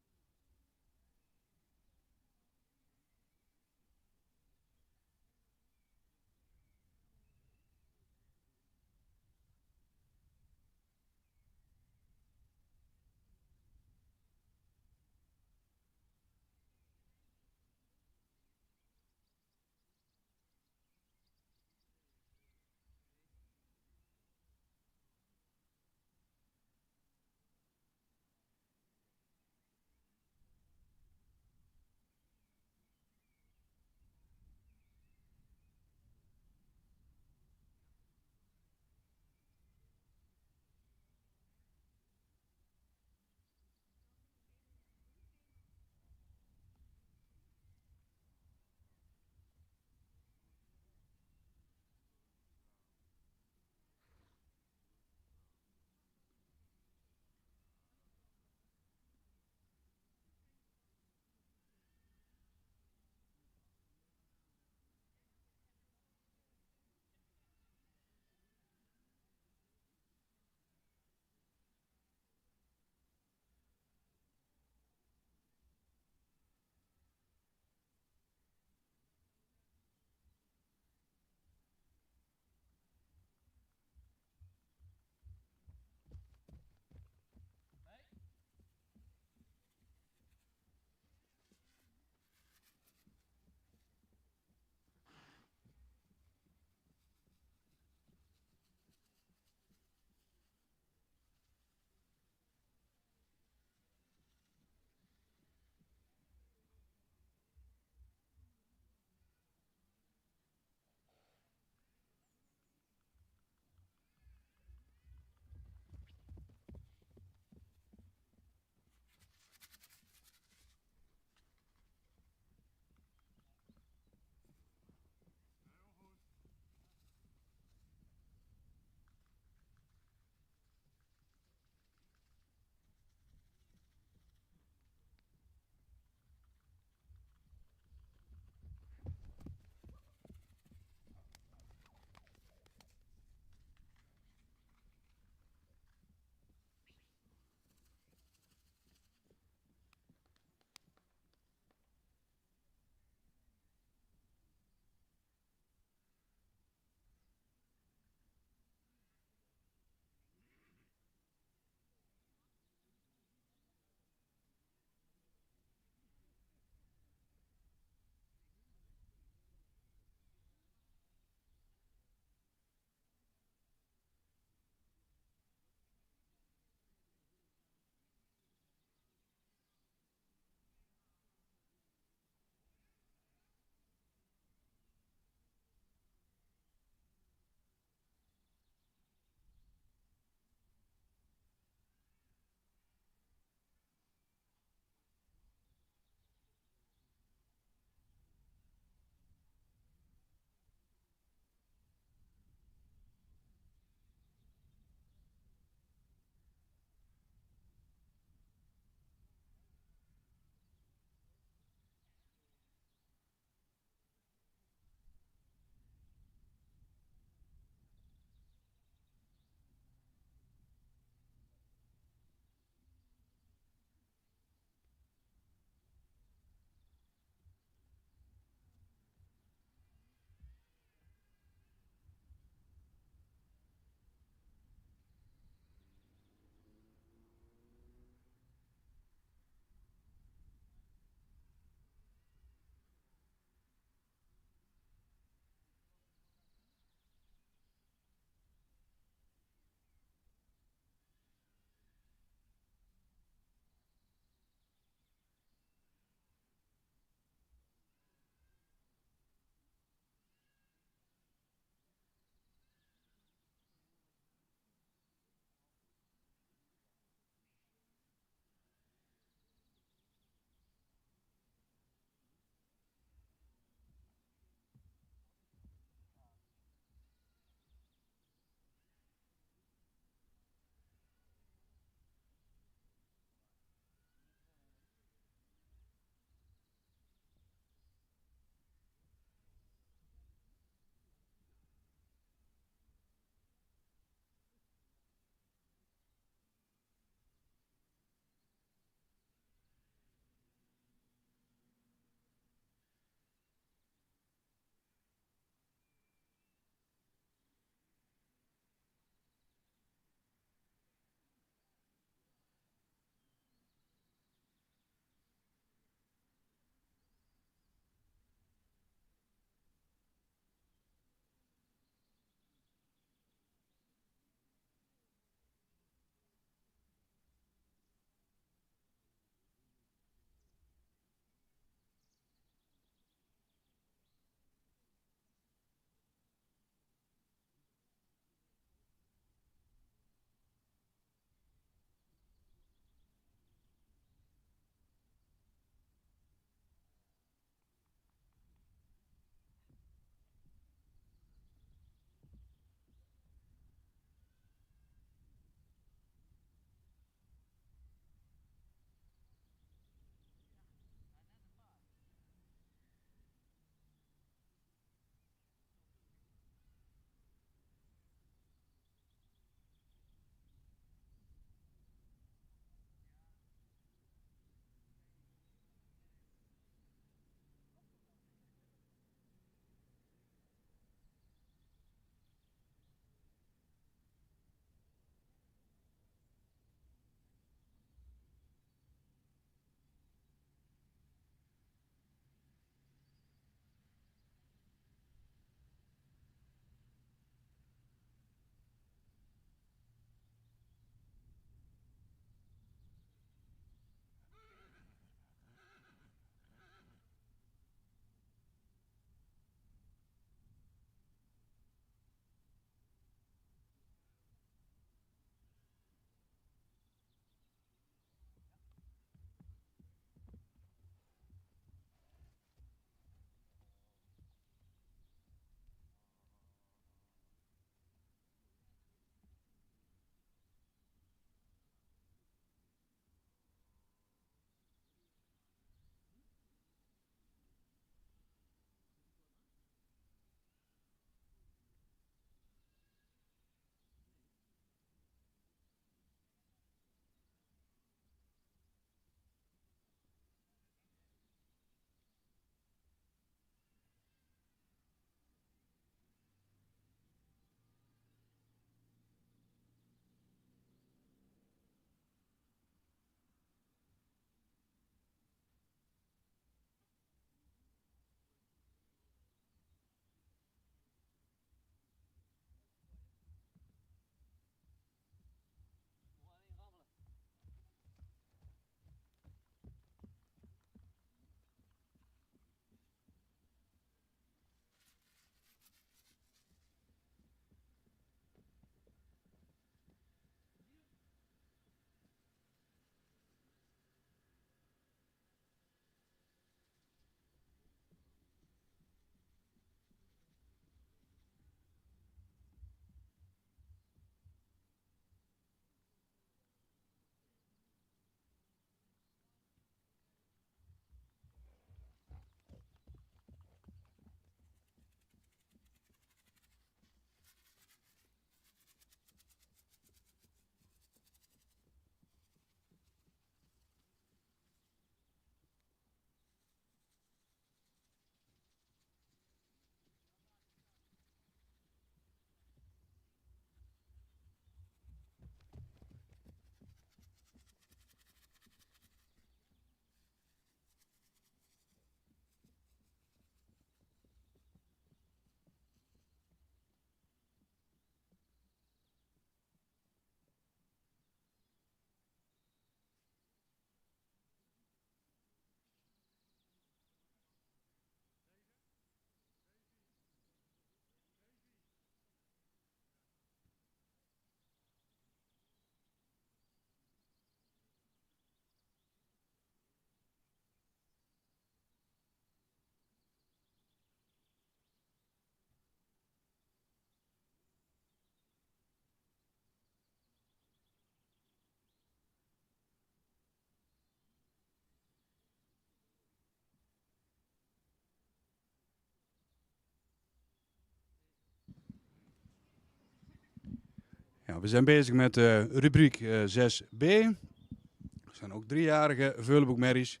Nou, we zijn bezig met rubriek 6b. Er zijn ook driejarige veulenboekmerries.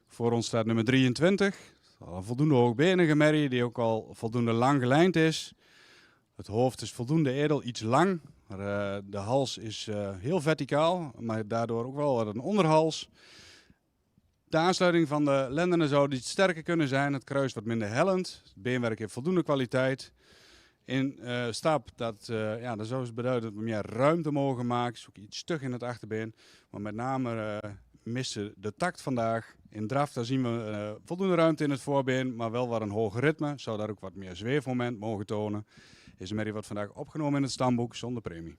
Voor ons staat nummer 23. Al een voldoende hoogbenige merrie die ook al voldoende lang gelijnd is. Het hoofd is voldoende edel, iets lang. Maar, de hals is heel verticaal, maar daardoor ook wel wat een onderhals. De aansluiting van de lendenen zou iets sterker kunnen zijn. Het kruis wat minder hellend. Het beenwerk heeft voldoende kwaliteit. In stap, dat zou ze beduiden dat we meer ruimte mogen maken. Zoek iets stug in het achterbeen. Maar met name missen de takt vandaag. In draf daar zien we voldoende ruimte in het voorbeen, maar wel wat een hoger ritme. Zou daar ook wat meer zweefmoment mogen tonen. Deze merrie wordt vandaag opgenomen in het stamboek zonder premie.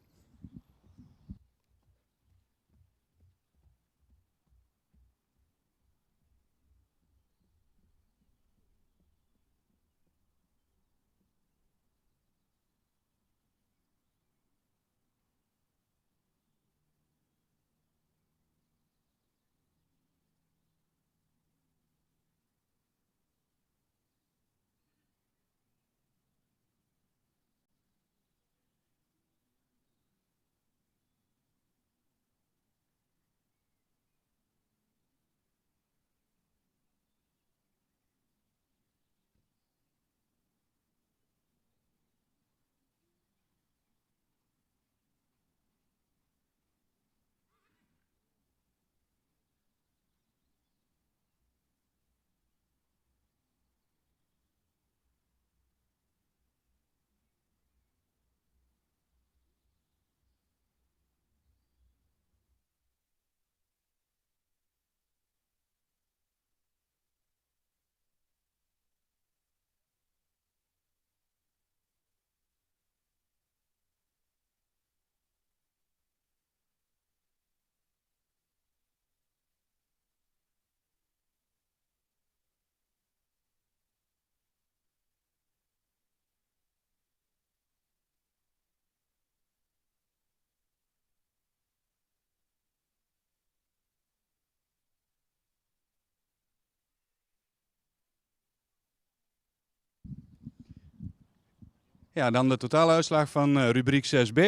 Ja, dan de totaaluitslag van rubriek 6b.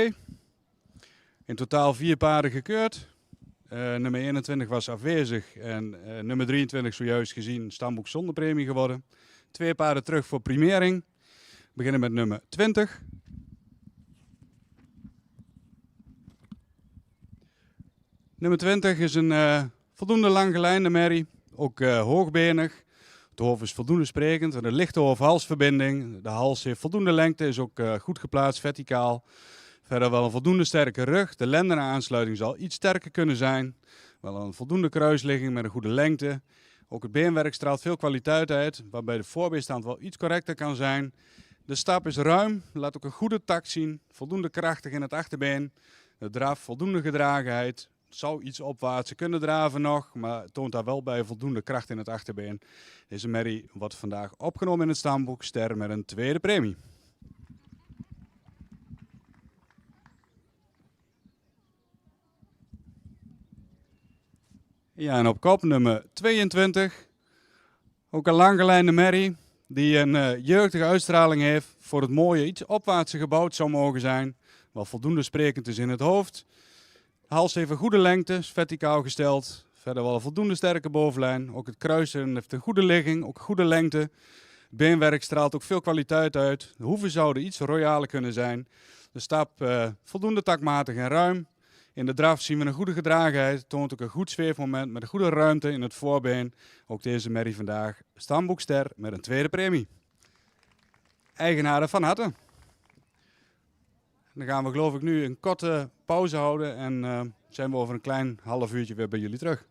In totaal 4 paarden gekeurd. Nummer 21 was afwezig en nummer 23 zojuist gezien stamboek zonder premie geworden. 2 paarden terug voor primering. We beginnen met nummer 20. Nummer 20 is een voldoende lang gelijnde merrie, ook hoogbenig. Het hoofd is voldoende sprekend, een lichte hoofd-halsverbinding. De hals heeft voldoende lengte, is ook goed geplaatst, verticaal. Verder wel een voldoende sterke rug. De lendenaansluiting zal iets sterker kunnen zijn. Wel een voldoende kruisligging met een goede lengte. Ook het beenwerk straalt veel kwaliteit uit, waarbij de voorbeenstand wel iets correcter kan zijn. De stap is ruim, laat ook een goede takt zien. Voldoende krachtig in het achterbeen. De draf, voldoende gedragenheid. Zou iets opwaarts kunnen draven nog, maar toont daar wel bij voldoende kracht in het achterbeen. Deze merrie wordt vandaag opgenomen in het stamboek ster met een tweede premie. Ja, en op kop nummer 22. Ook een langgelijnde merrie die een jeugdige uitstraling heeft. Voor het mooie iets opwaartse gebouwd zou mogen zijn. Wel voldoende sprekend is in het hoofd. De hals heeft een goede lengte, is verticaal gesteld. Verder wel een voldoende sterke bovenlijn. Ook het kruisen heeft een goede ligging, ook goede lengte. Het beenwerk straalt ook veel kwaliteit uit. De hoeven zouden iets royaler kunnen zijn. De stap voldoende takmatig en ruim. In de draf zien we een goede gedragenheid. Toont ook een goed zweefmoment met een goede ruimte in het voorbeen. Ook deze merrie vandaag stamboekster met een tweede premie. Eigenaren van harte. Dan gaan we geloof ik nu een korte pauze houden en zijn we over een klein half uurtje weer bij jullie terug.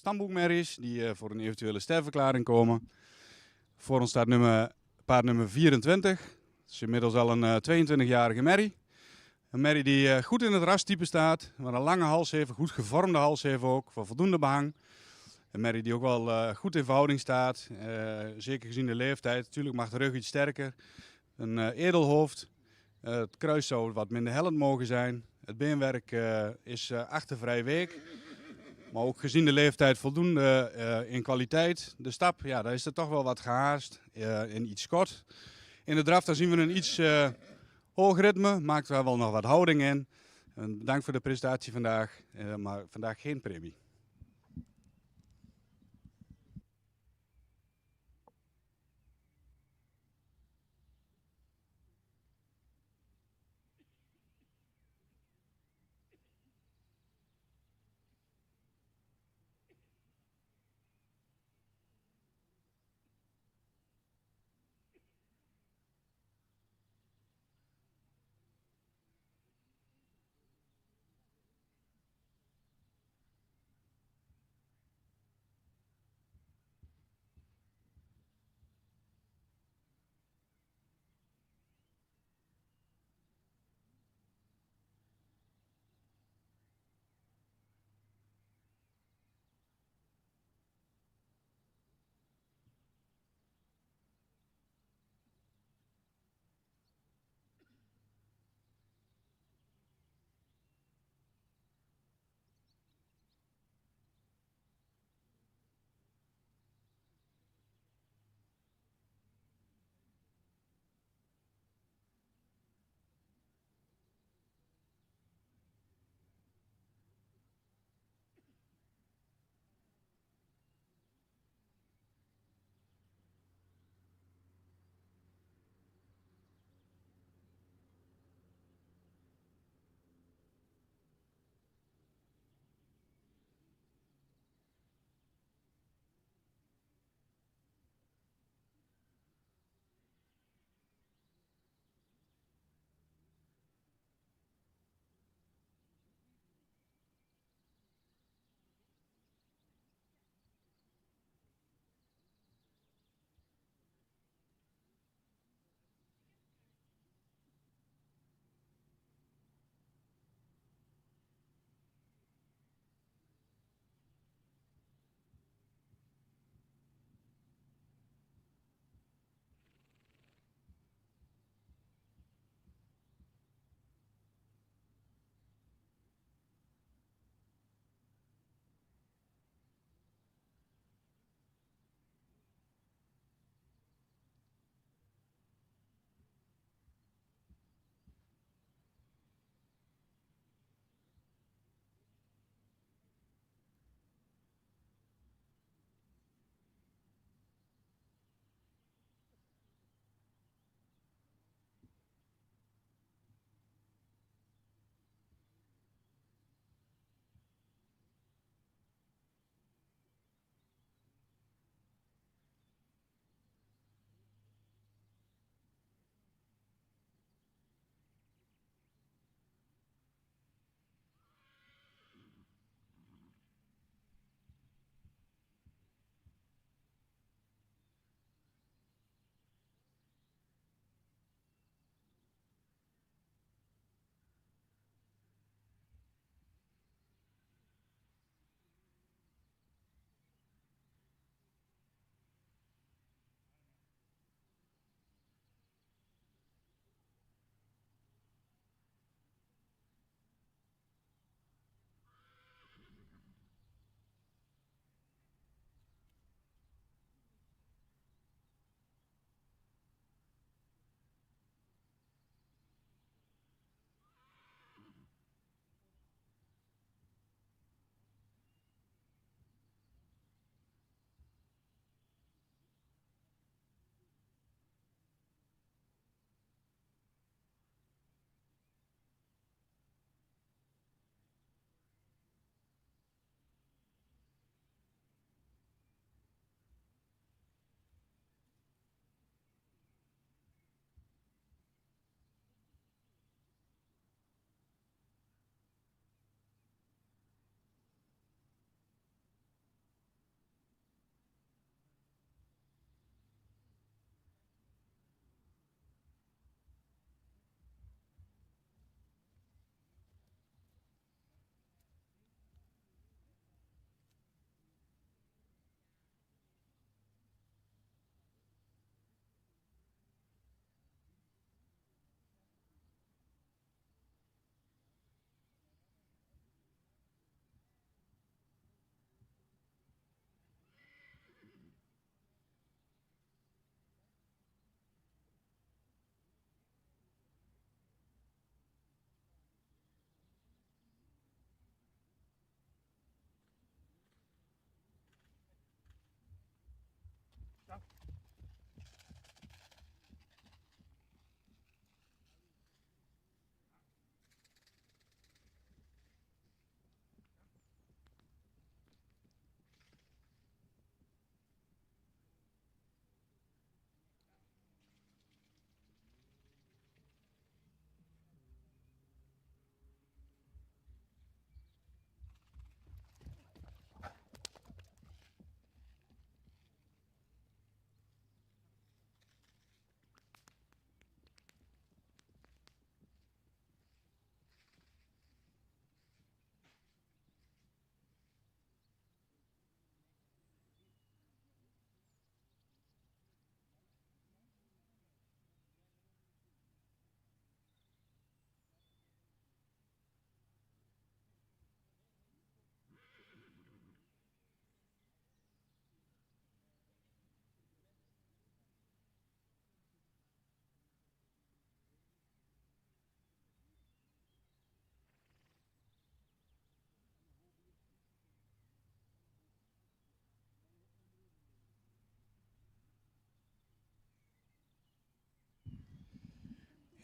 stamboekmerries die voor een eventuele sterfverklaring komen. Voor ons staat paard nummer 24. Dat is inmiddels al een 22-jarige merrie. Een merrie die goed in het rastype staat, wat een lange hals heeft, een goed gevormde hals heeft ook, voor voldoende behang. Een merrie die ook wel goed in verhouding staat, zeker gezien de leeftijd. Natuurlijk mag de rug iets sterker. Een edelhoofd. Het kruis zou wat minder hellend mogen zijn. Het beenwerk is achtervrij week. Maar ook gezien de leeftijd voldoende in kwaliteit. De stap, ja, daar is er toch wel wat gehaast en iets kort. In de draf daar zien we een iets hoog ritme, maakt er wel nog wat houding in. Bedankt voor de presentatie vandaag, maar vandaag geen premie.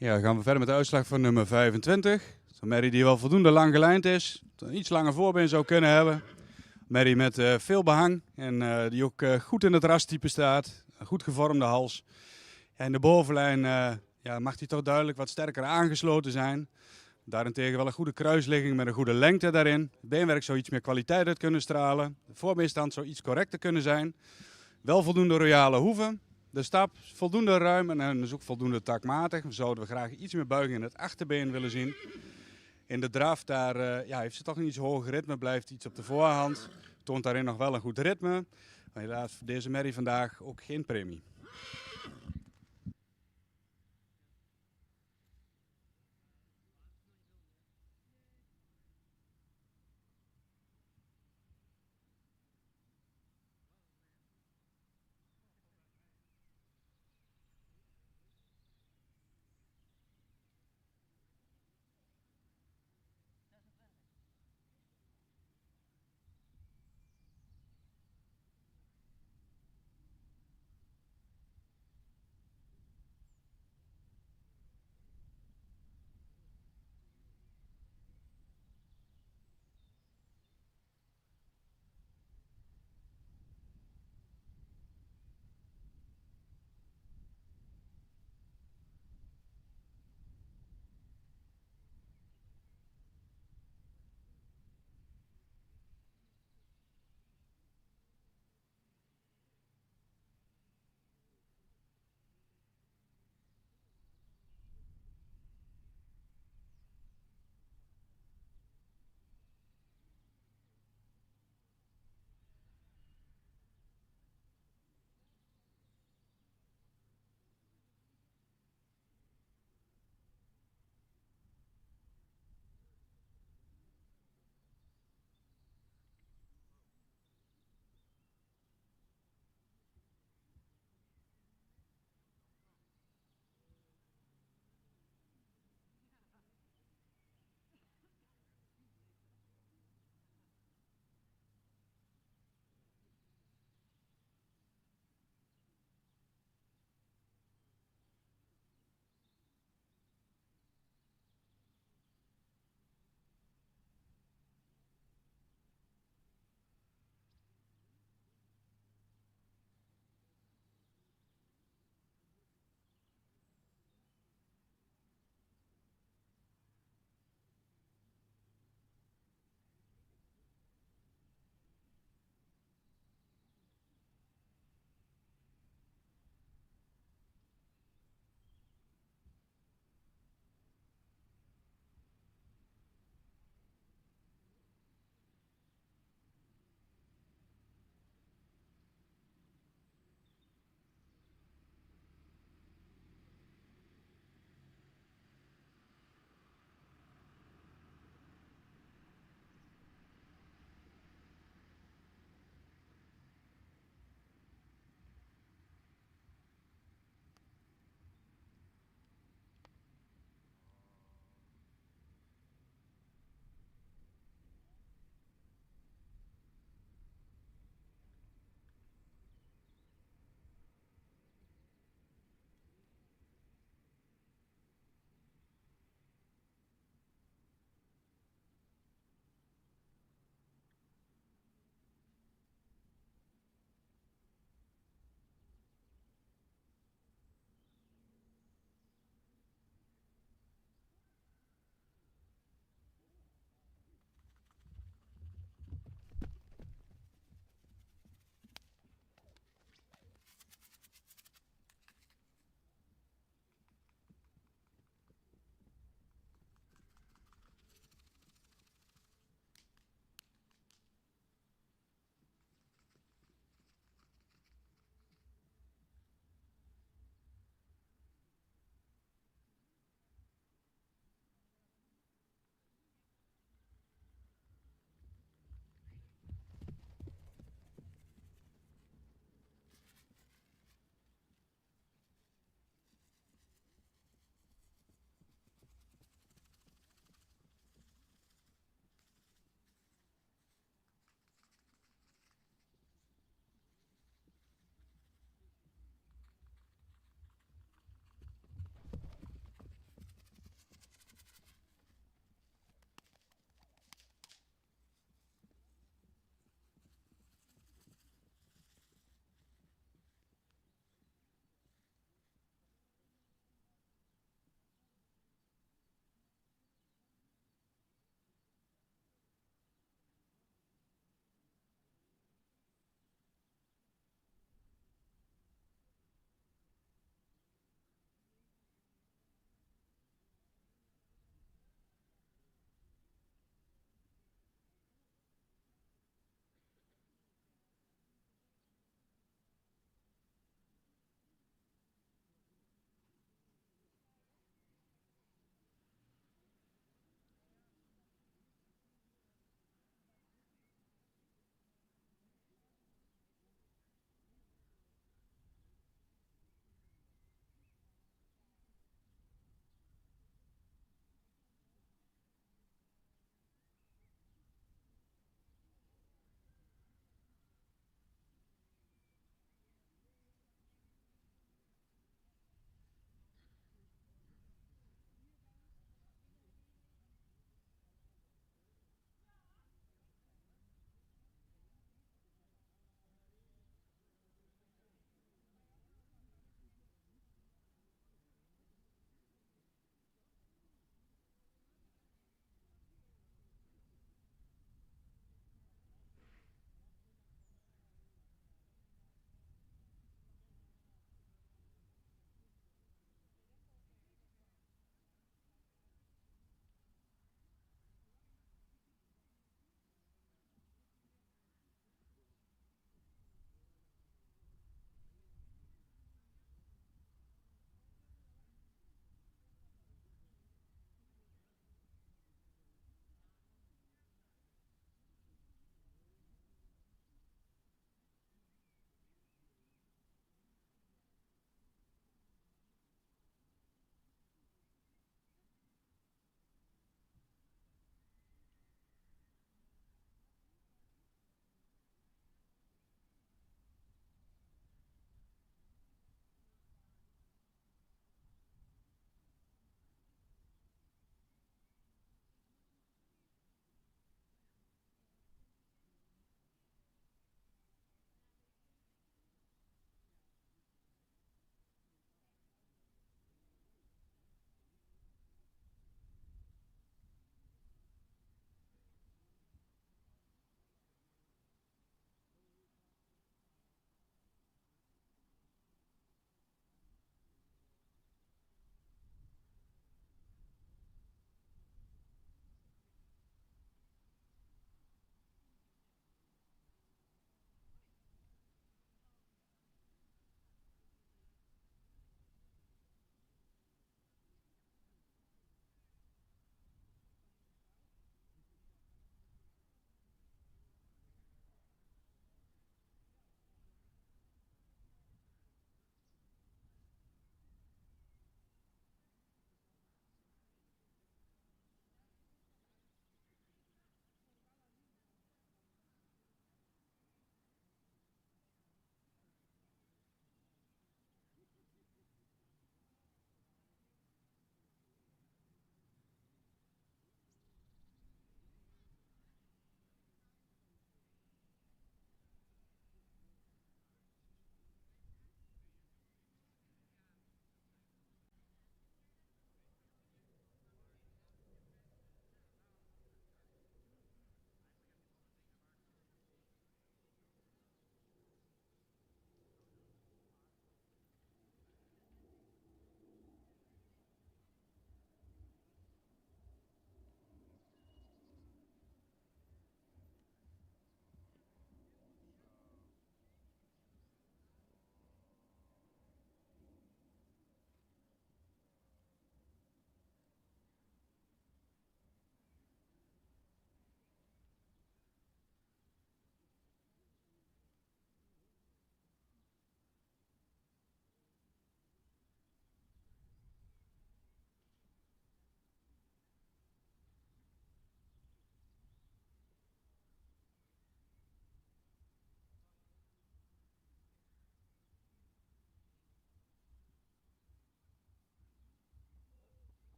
Ja, dan gaan we verder met de uitslag van nummer 25. Een merrie die wel voldoende lang gelijnd is. Een iets langer voorbeen zou kunnen hebben. Merrie met veel behang en die ook goed in het rastype staat. Een goed gevormde hals. Ja, in de bovenlijn ja, mag die toch duidelijk wat sterker aangesloten zijn. Daarentegen wel een goede kruisligging met een goede lengte daarin. Het beenwerk zou iets meer kwaliteit uit kunnen stralen. De voorbeenstand zou iets correcter kunnen zijn. Wel voldoende royale hoeven. De stap voldoende ruim en dus ook voldoende takmatig. We zouden graag iets meer buiging in het achterbeen willen zien. In de draf daar, ja, heeft ze toch een iets hoger ritme, blijft iets op de voorhand. Toont daarin nog wel een goed ritme. Maar helaas voor deze merrie vandaag ook geen premie.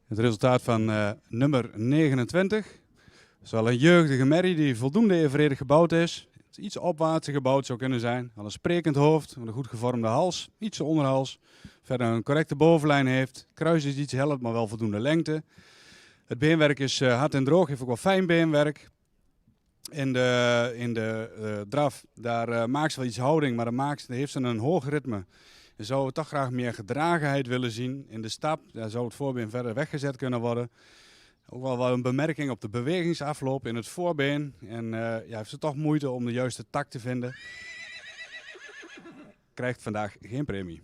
Het resultaat van nummer 29. Het is wel een jeugdige merrie die voldoende evenredig gebouwd is. Het iets opwaarts gebouwd zou kunnen zijn. Al een sprekend hoofd, een goed gevormde hals, iets onderhals. Verder een correcte bovenlijn heeft. Het kruis is iets heller, maar wel voldoende lengte. Het beenwerk is hard en droog, heeft ook wel fijn beenwerk. In de draf, daar maakt ze wel iets houding, maar heeft ze een hoog ritme. Je zou toch graag meer gedragenheid willen zien. In de stap, daar zou het voorbeen verder weggezet kunnen worden. Ook wel een bemerking op de bewegingsafloop in het voorbeen. En heeft ze toch moeite om de juiste tak te vinden. Krijgt vandaag geen premie.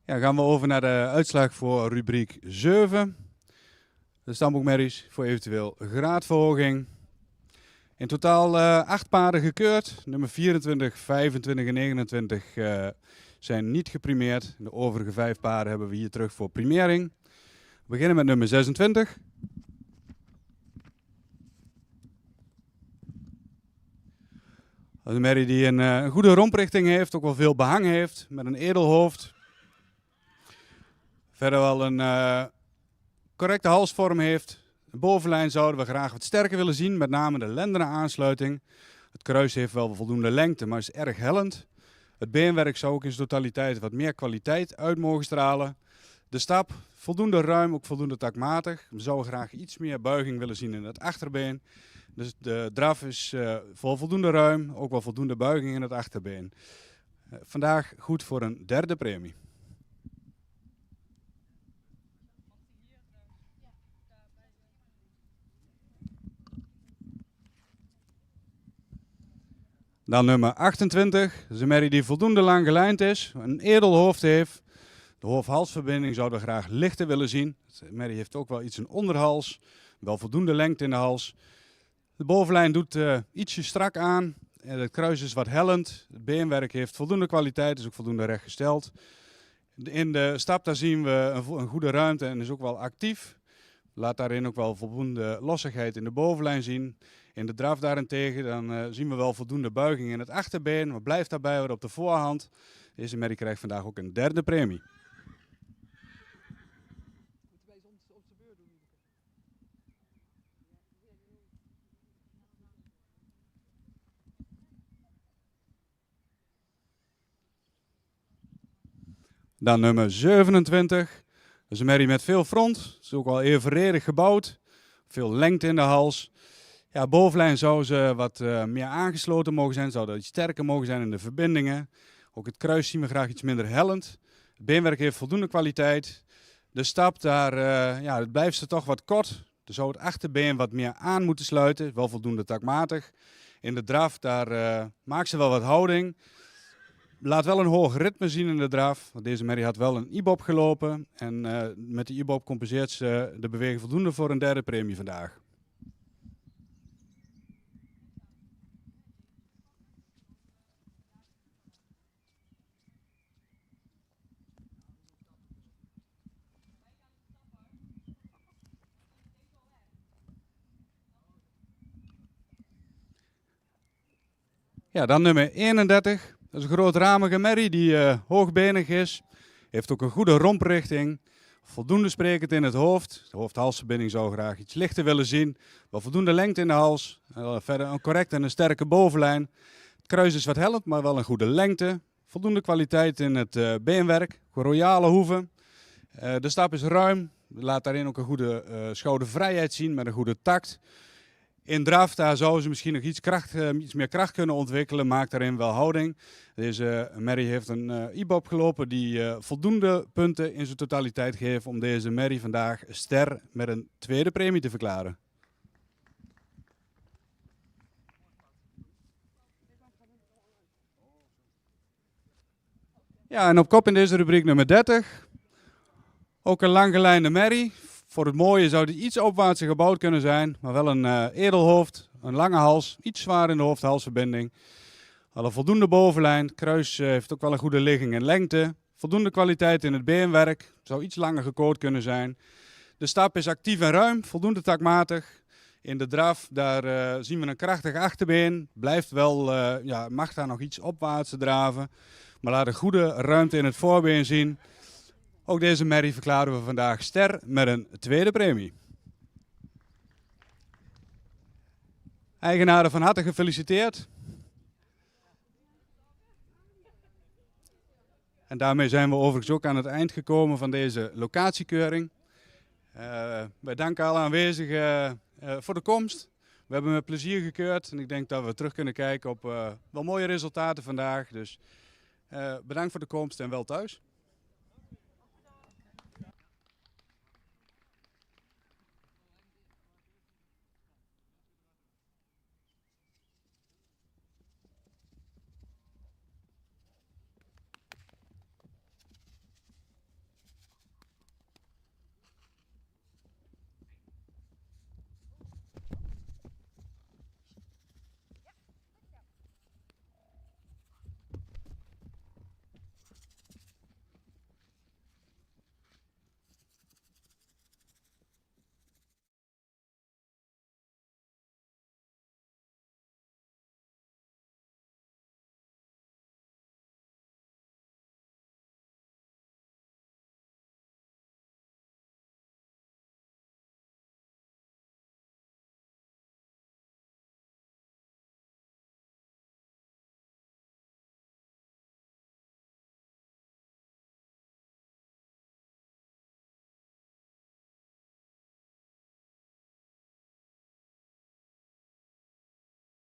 Ja, gaan we over naar de uitslag voor rubriek 7. De stamboekmerries voor eventueel graadverhoging. In totaal 8 paarden gekeurd. Nummer 24, 25 en 29 zijn niet geprimeerd. De overige 5 paarden hebben we hier terug voor primering. We beginnen met nummer 26. Dat is een merrie die een goede romprichting heeft, ook wel veel behang heeft, met een edel hoofd. Verder wel een correcte halsvorm heeft. De bovenlijn zouden we graag wat sterker willen zien, met name de lendene aansluiting. Het kruis heeft wel voldoende lengte, maar is erg hellend. Het beenwerk zou ook in zijn totaliteit wat meer kwaliteit uit mogen stralen. De stap, voldoende ruim, ook voldoende takmatig. We zouden graag iets meer buiging willen zien in het achterbeen. Dus de draf is voldoende ruim, ook wel voldoende buiging in het achterbeen. Vandaag goed voor een derde premie. Dan nummer 28, dat is een merrie die voldoende lang gelijnd is, een edel hoofd heeft. De hoofd-halsverbinding zouden we graag lichter willen zien. De merrie heeft ook wel iets een onderhals, wel voldoende lengte in de hals. De bovenlijn doet ietsje strak aan, het kruis is wat hellend. Het beenwerk heeft voldoende kwaliteit, is ook voldoende rechtgesteld. In de stap daar zien we een goede ruimte en is ook wel actief. Laat daarin ook wel voldoende lossigheid in de bovenlijn zien. In de draf daarentegen dan zien we wel voldoende buiging in het achterbeen, maar blijft daarbij weer op de voorhand. Deze merrie krijgt vandaag ook een derde premie. Dan nummer 27. Dat is een merrie met veel front. Is ook wel evenredig gebouwd. Veel lengte in de hals. Ja, bovenlijn zou ze wat meer aangesloten mogen zijn. Zou dat iets sterker mogen zijn in de verbindingen. Ook het kruis zien we graag iets minder hellend. Het beenwerk heeft voldoende kwaliteit. De stap daar, het blijft ze toch wat kort. Er zou het achterbeen wat meer aan moeten sluiten. Wel voldoende takmatig. In de draf, daar maakt ze wel wat houding. Laat wel een hoog ritme zien in de draf. Want deze merrie had wel een IBOP gelopen. En met de IBOP compenseert ze de beweging voldoende voor een derde premie vandaag. Ja, dan nummer 31. Dat is een grootramige merrie die hoogbenig is. Heeft ook een goede romprichting. Voldoende sprekend in het hoofd. De hoofd-halsverbinding zou graag iets lichter willen zien. Wel voldoende lengte in de hals. Verder een correcte en een sterke bovenlijn. Het kruis is wat hellend, maar wel een goede lengte. Voldoende kwaliteit in het beenwerk. Royale hoeven. De stap is ruim. Laat daarin ook een goede schoudervrijheid zien met een goede takt. In draf, daar zou ze misschien nog iets meer kracht kunnen ontwikkelen, maakt daarin wel houding. Deze merrie heeft een IBOP gelopen die voldoende punten in zijn totaliteit geeft om deze merrie vandaag ster met een tweede premie te verklaren. Ja, en op kop in deze rubriek nummer 30. Ook een langgelijnde merrie. Voor het mooie zou die iets opwaartser gebouwd kunnen zijn, maar wel een edel hoofd, een lange hals, iets zwaar in de hoofd-halsverbinding. Al een voldoende bovenlijn, het kruis heeft ook wel een goede ligging en lengte. Voldoende kwaliteit in het beenwerk, zou iets langer gekoord kunnen zijn. De stap is actief en ruim, voldoende takmatig. In de draf, daar zien we een krachtig achterbeen. Blijft wel, mag daar nog iets opwaarts draven, maar laat een goede ruimte in het voorbeen zien. Ook deze merrie verklaren we vandaag ster met een tweede premie. Eigenaren van harte gefeliciteerd. En daarmee zijn we overigens ook aan het eind gekomen van deze locatiekeuring. Wij danken alle aanwezigen voor de komst. We hebben met plezier gekeurd en ik denk dat we terug kunnen kijken op wel mooie resultaten vandaag. Dus bedankt voor de komst en wel thuis.